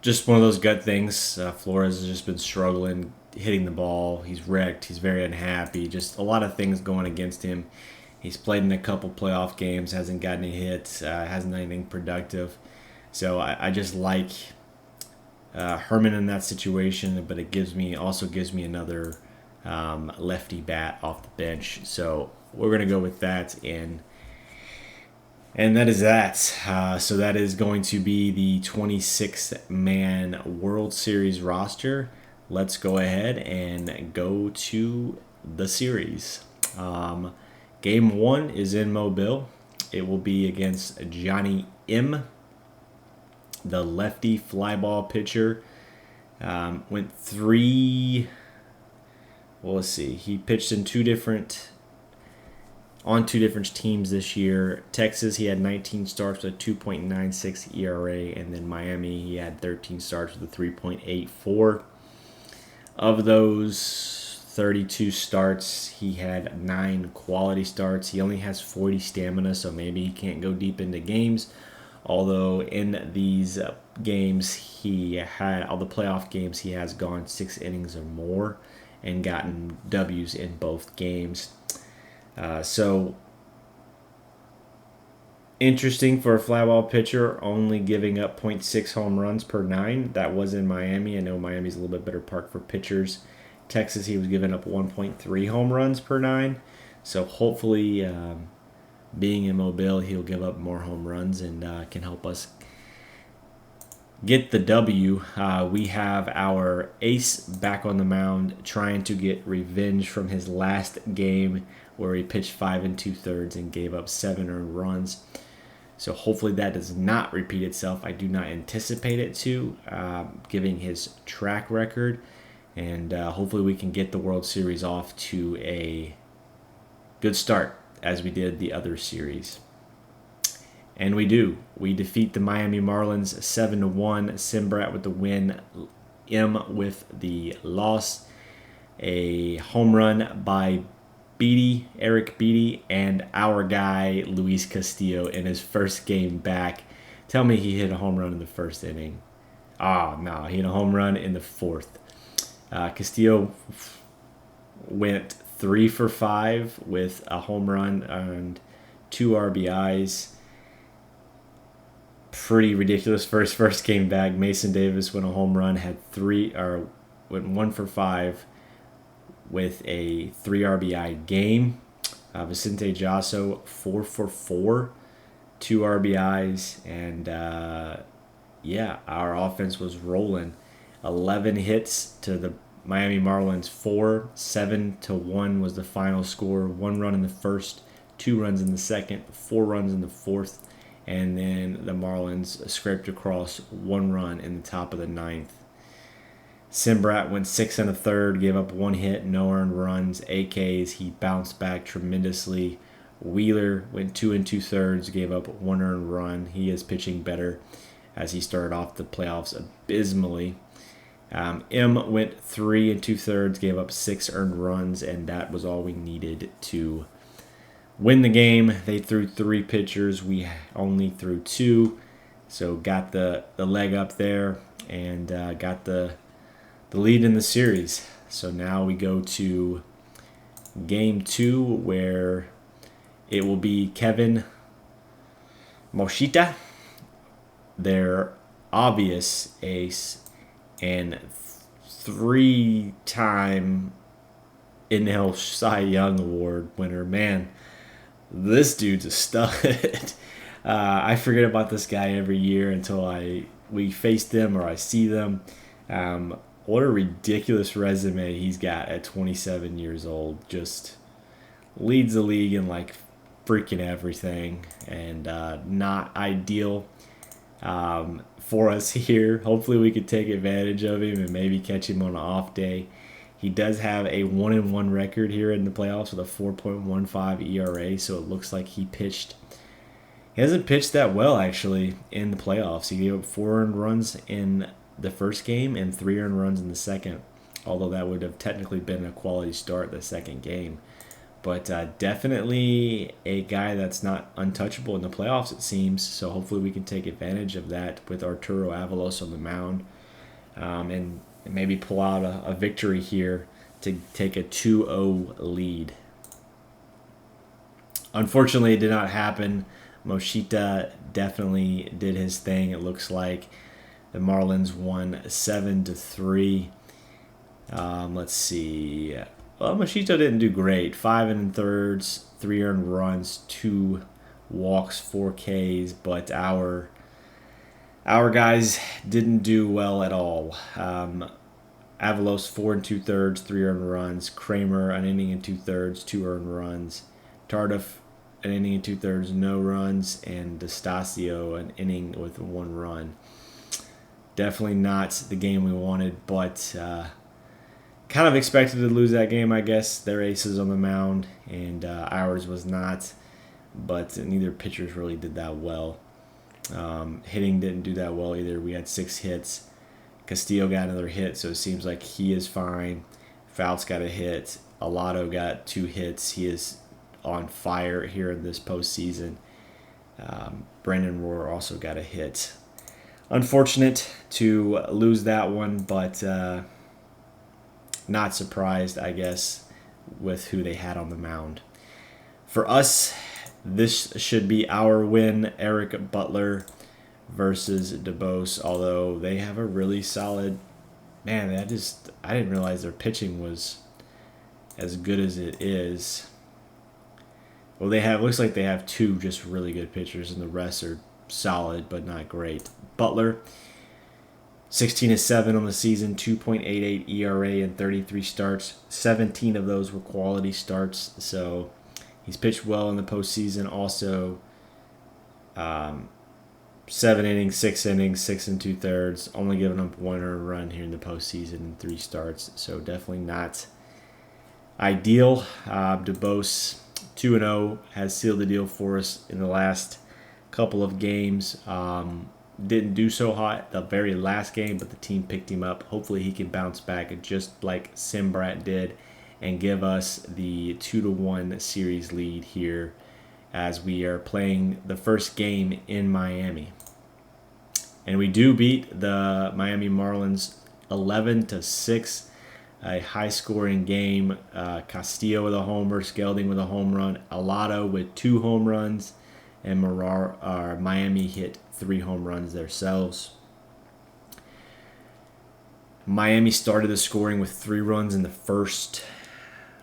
Just one of those gut things. Flores has just been struggling hitting the ball. He's wrecked. He's very unhappy. Just a lot of things going against him. He's played in a couple playoff games, hasn't gotten any hits, hasn't done anything productive. So I just like Herman in that situation, but it also gives me another lefty bat off the bench. So we're going to go with that, and that is that. So that is going to be the 26-man World Series roster. Let's go ahead and go to the series. Game 1 is in Mobile. It will be against Johnny M., the lefty fly ball pitcher. Went three. Well, let's see. He pitched in two different teams this year. Texas, he had 19 starts with a 2.96 ERA, and then Miami, he had 13 starts with a 3.84. Of those 32 starts, he had 9 quality starts. He only has 40 stamina, so maybe he can't go deep into games. Although in these games, all the playoff games, he has gone 6 innings or more and gotten W's in both games. So interesting for a fly ball pitcher, only giving up 0.6 home runs per 9. That was in Miami. I know Miami's a little bit better park for pitchers. Texas, he was giving up 1.3 home runs per 9. So hopefully, being in Mobile, he'll give up more home runs and can help us get the W. We have our ace back on the mound trying to get revenge from his last game where he pitched 5 2/3 and gave up 7 earned runs. So hopefully that does not repeat itself. I do not anticipate it to, given his track record. And hopefully we can get the World Series off to a good start as we did the other series. And we do. We defeat the Miami Marlins 7-1. Simbrat with the win M with the loss. A home run by Eric Beatty, and our guy Luis Castillo in his first game back. Tell me he hit a home run in the first inning. No, he hit a home run in the fourth. Castillo went 3 for 5 with a home run and 2 RBIs. Pretty ridiculous first game back. Mason Davis went a home run, went 1 for 5 with a 3 RBI game. Vicente Jasso 4 for 4, 2 RBIs, and our offense was rolling. 11 hits to the Miami Marlins 4, 7-1 was the final score. 1 run in the first, 2 runs in the second, 4 runs in the fourth, and then the Marlins scraped across 1 run in the top of the ninth. Simbrat went 6 1/3, gave up 1 hit, no earned runs, AKs. He bounced back tremendously. Wheeler went 2 2/3, gave up 1 earned run. He is pitching better as he started off the playoffs abysmally. M went 3 2/3, gave up 6 earned runs, and that was all we needed to win the game. They threw 3 pitchers. We only threw 2, so got the leg up there and got the lead in the series. So now we go to game 2, where it will be Kevin Moshita, their obvious ace, and 3-time NL Cy Young Award winner. Man, this dude's a stud. I forget about this guy every year until we face them or I see them. What a ridiculous resume he's got at 27 years old. Just leads the league in like freaking everything, and not ideal for us here. Hopefully we could take advantage of him and maybe catch him on an off day. He does have a 1-1 record here in the playoffs with a 4.15 ERA, so it looks like he hasn't pitched that well actually in the playoffs. He gave up 4 earned runs in the first game and 3 earned runs in the second, although that would have technically been a quality start the second game. But definitely a guy that's not untouchable in the playoffs, it seems. So hopefully we can take advantage of that with Arturo Avalos on the mound, and maybe pull out a victory here to take a 2-0 lead. Unfortunately, it did not happen. Moshita definitely did his thing. It looks like the Marlins won 7-3. Let's see. Well, Moshita didn't do great. 5 1/3, 3 earned runs, 2 walks, 4 Ks, but our guys didn't do well at all. Avalos 4 2/3, 3 earned runs. Kramer an inning and 2/3, 2 earned runs. Tardif an inning and 2/3, no runs, and DeStasio an inning with 1 run. Definitely not the game we wanted, but kind of expected to lose that game, I guess. Their aces on the mound, and ours was not, but neither pitchers really did that well. Hitting didn't do that well either. We had 6 hits. Castillo got another hit, so it seems like he is fine. Fouts got a hit. Alado got 2 hits. He is on fire here in this postseason. Brandon Rohr also got a hit. Unfortunate to lose that one, but not surprised, I guess, with who they had on the mound. For us, this should be our win. Eric Butler versus DeBose, although they have a really solid... Man, I didn't realize their pitching was as good as it is. Well, looks like they have 2 just really good pitchers, and the rest are solid but not great. Butler, 16-7 on the season, 2.88 ERA in 33 starts. 17 of those were quality starts, so he's pitched well in the postseason. Also, 7 innings, 6 innings, 6 2/3, only giving up 1 earned run here in the postseason in 3 starts, so definitely not ideal. DeBose, 2-0, has sealed the deal for us in the last couple of games. didn't do so hot the very last game, but the team picked him up. Hopefully he can bounce back just like Simbrat did and give us the 2-1 series lead here as we are playing the first game in Miami. And we do beat the Miami Marlins 11-6, a high-scoring game. Castillo with a homer, Skelding with a home run, Alado with 2 home runs, and Miami hit 3 home runs themselves. Miami started the scoring with 3 runs in the first.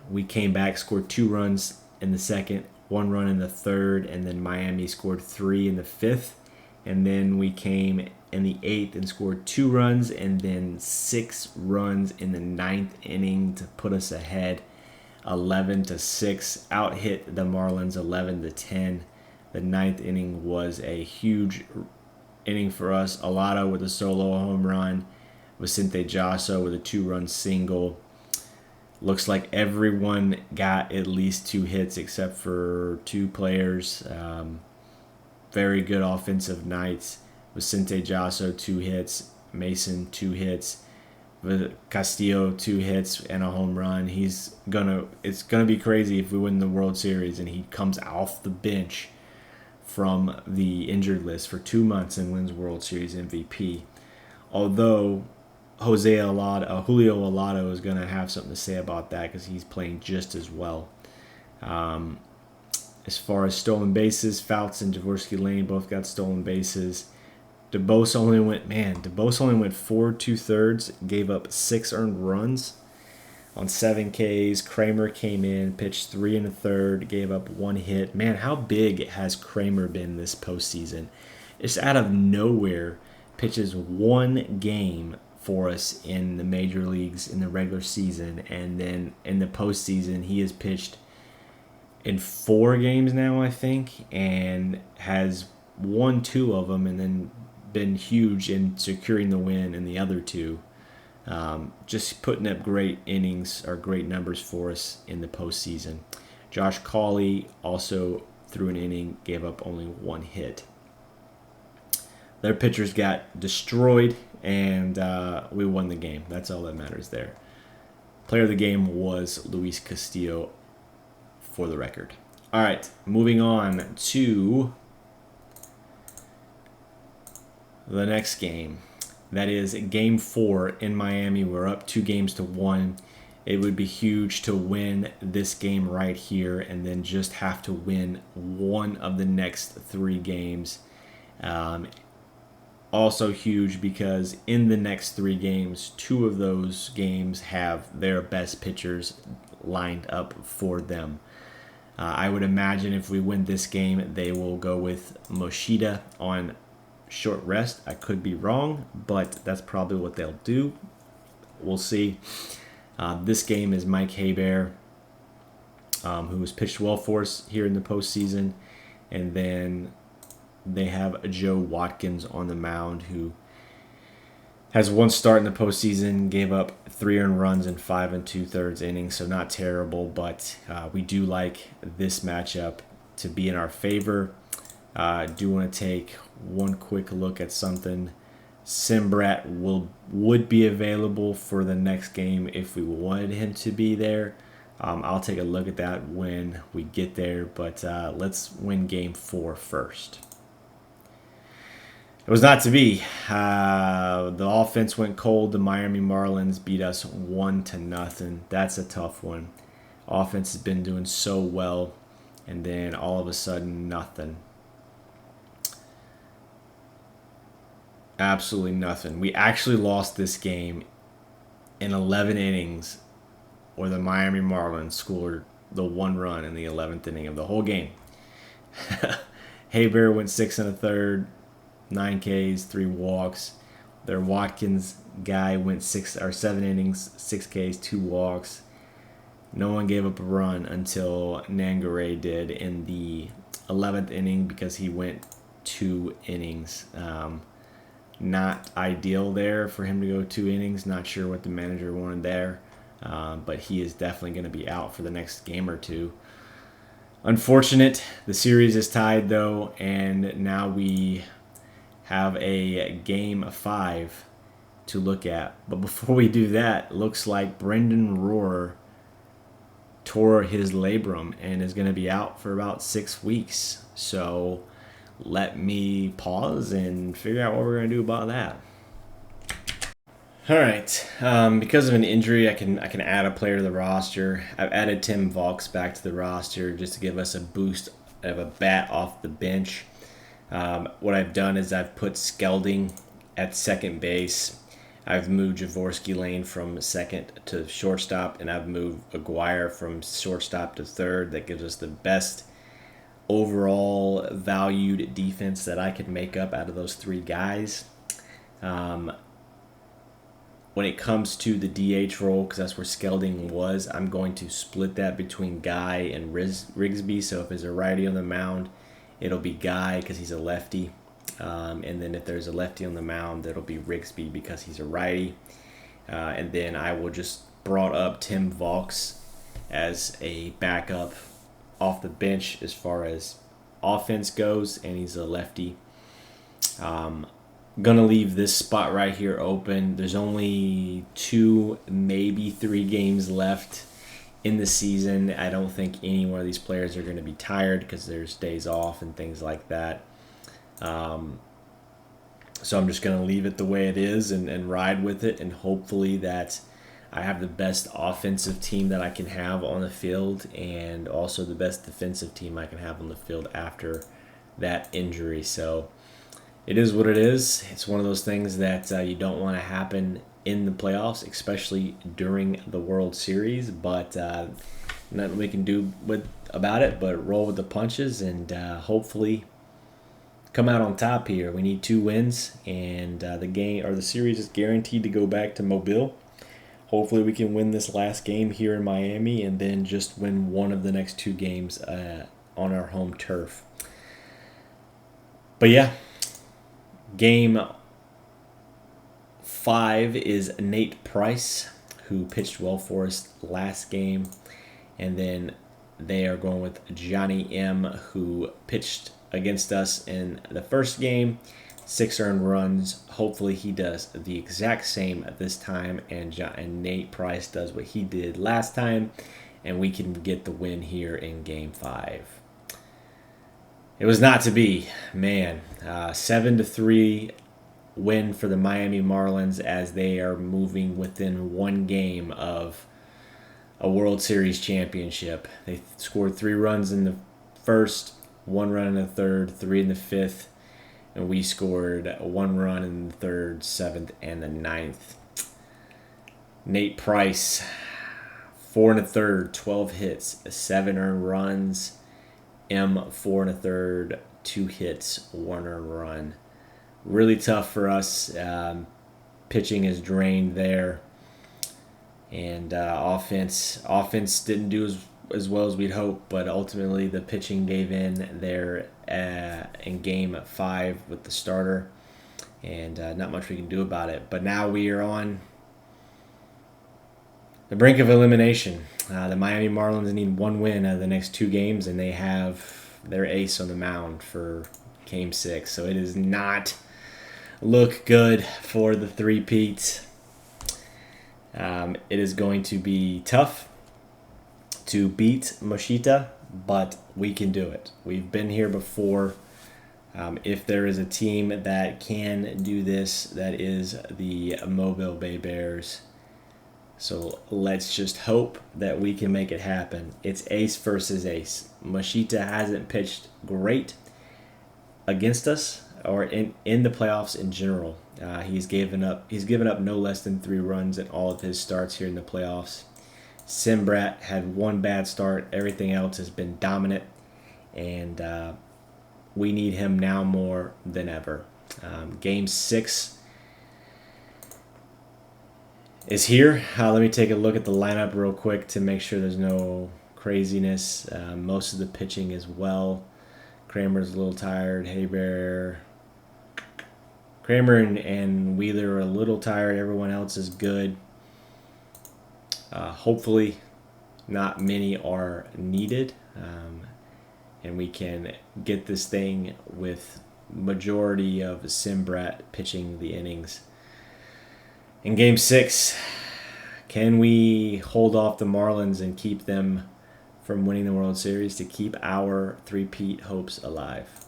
We came back, scored 2 runs in the second, 1 run in the third, and then Miami scored 3 in the fifth. And then we came in the 8th and scored 2 runs and then 6 runs in the 9th inning to put us ahead 11-6. Out hit the Marlins 11-10. The 9th inning was a huge inning for us. Alado with a solo home run. Vicente Jasso with a 2-run single. Looks like everyone got at least 2 hits except for 2 players. Very good offensive nights. Vicente Jasso 2 hits, Mason 2 hits, Castillo 2 hits and a home run. It's gonna be crazy if we win the World Series and he comes off the bench from the injured list for 2 months and wins World Series MVP. Although Julio Alado is gonna have something to say about that because he's playing just as well. As far as stolen bases, Fouts and Jaworski Lane both got stolen bases. DeBose only went 4 2/3, gave up 6 earned runs on 7 Ks. Kramer came in, pitched 3 1/3, gave up 1 hit. Man, how big has Kramer been this postseason? Just out of nowhere, pitches 1 game for us in the major leagues in the regular season, and then in the postseason, he has pitched in 4 games now, I think, and has won 2 of them and then been huge in securing the win in the other 2. Just putting up great innings or great numbers for us in the postseason. Josh Cawley also threw an inning, gave up only 1 hit. Their pitchers got destroyed, and we won the game. That's all that matters there. Player of the game was Luis Castillo, for the record. All right, moving on to the next game. That is Game 4 in Miami. We're up 2-1. It would be huge to win this game right here and then just have to win 1 of the next 3 games. Also huge because in the next 3 games, 2 of those games have their best pitchers lined up for them. I would imagine if we win this game, they will go with Moshida on short rest. I could be wrong, but that's probably what they'll do. We'll see. This game is Mike Hebert, who has pitched well for us here in the postseason. And then they have Joe Watkins on the mound, who has 1 start in the postseason, gave up 3 earned runs in 5 2/3 innings, so not terrible, but we do like this matchup to be in our favor. I do want to take one quick look at something. Simbrat would be available for the next game if we wanted him to be there. I'll take a look at that when we get there, but let's win Game 4 first. It was not to be. The offense went cold. The Miami Marlins beat us 1-0. That's a tough one. Offense has been doing so well, and then all of a sudden, nothing. Absolutely nothing. We actually lost this game in 11 innings, where the Miami Marlins scored the 1 run in the 11th inning of the whole game. Hebert went 6 1/3. 9 Ks, 3 walks. Their Watkins guy went 7 innings, 6 Ks, 2 walks. No one gave up a run until Nangare did in the 11th inning because he went 2 innings. Not ideal there for him to go 2 innings. Not sure what the manager wanted there, but he is definitely going to be out for the next game or 2. Unfortunate. The series is tied though, and now we have a game 5 to look at. But before we do that, looks like Brendan Rohr tore his labrum and is going to be out for about 6 weeks. So let me pause and figure out what we're going to do about that. All right. Because of an injury, I can add a player to the roster. I've added Tim Vaux back to the roster just to give us a boost of a bat off the bench. What I've done is I've put Skelding at second base. I've moved Javorsky Lane from second to shortstop, and I've moved Aguirre from shortstop to third. That gives us the best overall valued defense that I could make up out of those 3 guys. When it comes to the DH role, because that's where Skelding was, I'm going to split that between Guy and Rigsby. So if there's a righty on the mound, it'll be Guy because he's a lefty. And then if there's a lefty on the mound, it'll be Rigsby because he's a righty. And then I will just brought up Tim Vaux as a backup off the bench as far as offense goes, and he's a lefty. Gonna leave this spot right here open. There's only 2, maybe 3 games left in the season. I don't think any one of these players are going to be tired because there's days off and things like that. So I'm just going to leave it the way it is and ride with it, and hopefully that I have the best offensive team that I can have on the field and also the best defensive team I can have on the field after that injury. So it is what it is. It's one of those things that you don't want to happen in the playoffs, especially during the World Series. But nothing we can do about it but roll with the punches and hopefully come out on top here. We need 2 wins, and the series is guaranteed to go back to Mobile. Hopefully we can win this last game here in Miami and then just win one of the next 2 games on our home turf. But yeah. Game 5 is Nate Price, who pitched well for us last game. And then they are going with Johnny M., who pitched against us in the first game. 6 earned runs. Hopefully he does the exact same this time, and Nate Price does what he did last time, and we can get the win here in Game 5. It was not to be, man. 7-3 win for the Miami Marlins as they are moving within 1 game of a World Series championship. They scored 3 runs in the first, 1 run in the third, 3 in the fifth, and we scored 1 run in the third, 7th, and the 9th. Nate Price, 4 1/3, 12 hits, 7 earned runs. 4 1/3, 2 hits, 1 earned run. Really tough for us. Pitching is drained there, and offense didn't do as well as we'd hoped. But ultimately, the pitching gave in there in Game 5 with the starter, and not much we can do about it. But now we are on the brink of elimination. The Miami Marlins need 1 win out of the next 2 games, and they have their ace on the mound for Game 6. So it does not look good for the three-peats. It is going to be tough to beat Moshita, but we can do it. We've been here before. If there is a team that can do this, that is the Mobile Bay Bears. So let's just hope that we can make it happen. It's ace versus ace. Moshita hasn't pitched great against us or in the playoffs in general. He's given up no less than 3 runs in all of his starts here in the playoffs. Simbrat had 1 bad start. Everything else has been dominant, and we need him now more than ever. Game 6 is here. Let me take a look at the lineup real quick to make sure there's no craziness. Most of the pitching is well. Kramer's a little tired. Haybear. Kramer and Wheeler are a little tired. Everyone else is good. Hopefully not many are needed. And we can get this thing with majority of Simbrat pitching the innings. In Game 6, can we hold off the Marlins and keep them from winning the World Series to keep our three-peat hopes alive?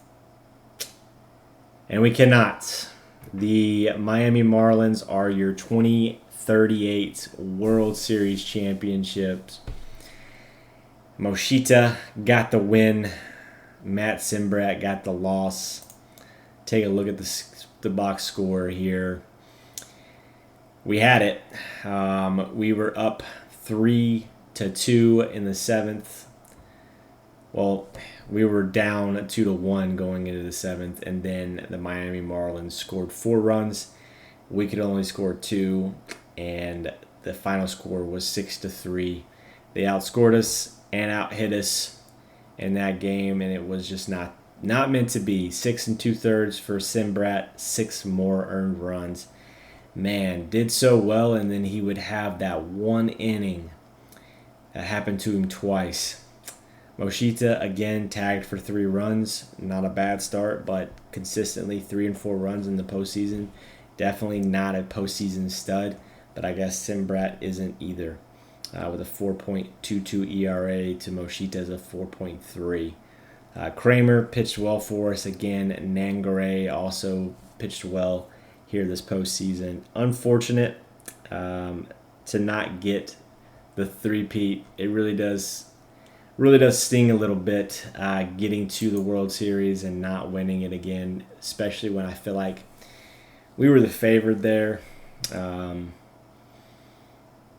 And we cannot. The Miami Marlins are your 2038 World Series championships. Moshita got the win. Matt Simbrat got the loss. Take a look at the box score here. We had it. We were up 3-2 in the 7th. Well, we were down 2-1 going into the 7th, and then the Miami Marlins scored 4 runs. We could only score 2, and the final score was 6-3. They outscored us and out-hit us in that game, and it was just not meant to be. 6 2/3 for Simbrat, 6 more earned runs. Man, did so well, and then he would have that one inning that happened to him twice. Moshita again tagged for 3 runs. Not a bad start, but consistently 3 and 4 runs in the postseason. Definitely not a postseason stud, but I guess Simbrat isn't either. With a 4.22 ERA to Moshita's a 4.3. Kramer pitched well for us again. Nangare also pitched well here this postseason. Unfortunate to not get the three-peat. It really does sting a little bit getting to the World Series and not winning it again, especially when I feel like we were the favored there.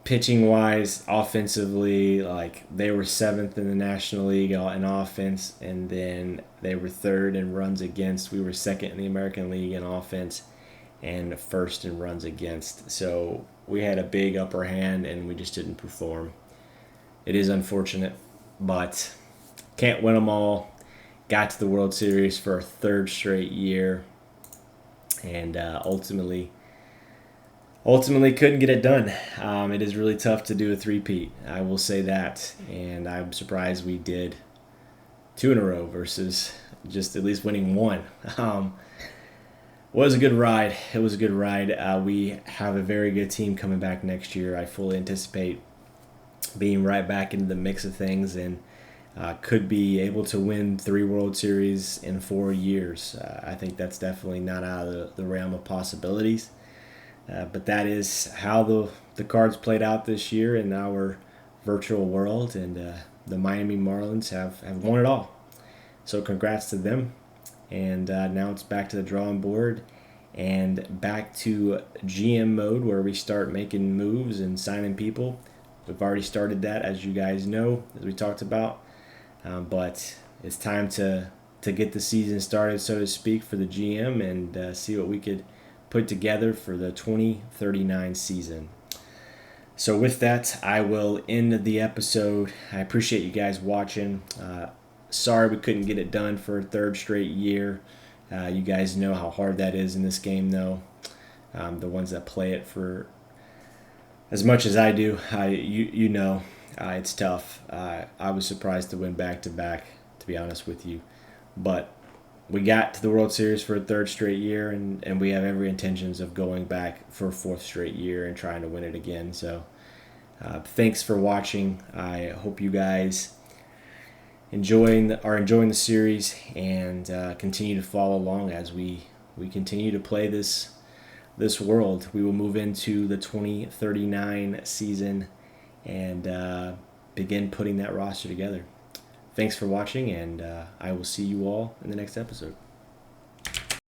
Pitching wise, offensively, like they were 7th in the National League in offense, and then they were 3rd in runs against. We were 2nd in the American League in offense and 1st in runs against. So we had a big upper hand and we just didn't perform. It is unfortunate, but can't win them all. Got to the World Series for a 3rd straight year, and ultimately couldn't get it done. It is really tough to do a three-peat. I will say that, and I'm surprised we did 2 in a row versus just at least winning 1. Was a good ride. It was a good ride. We have a very good team coming back next year. I fully anticipate being right back into the mix of things, and could be able to win 3 World Series in 4 years. I think that's definitely not out of the realm of possibilities. But that is how the cards played out this year in our virtual world, and the Miami Marlins have won it all. So congrats to them. And now it's back to the drawing board and back to GM mode, where we start making moves and signing people. We've already started that, as you guys know, as we talked about. But it's time to get the season started, so to speak, for the GM, and see what we could put together for the 2039 season. So with that, I will end the episode. I appreciate you guys watching. Sorry we couldn't get it done for a 3rd straight year. You guys know how hard that is in this game, though. The ones that play it for as much as I do, you know, it's tough. I was surprised to win back-to-back, to be honest with you. But we got to the World Series for a 3rd straight year, and we have every intentions of going back for a 4th straight year and trying to win it again. So thanks for watching. I hope you guys are enjoying the series, and continue to follow along as we continue to play this world. We will move into the 2039 season and begin putting that roster together. Thanks for watching, and I will see you all in the next episode.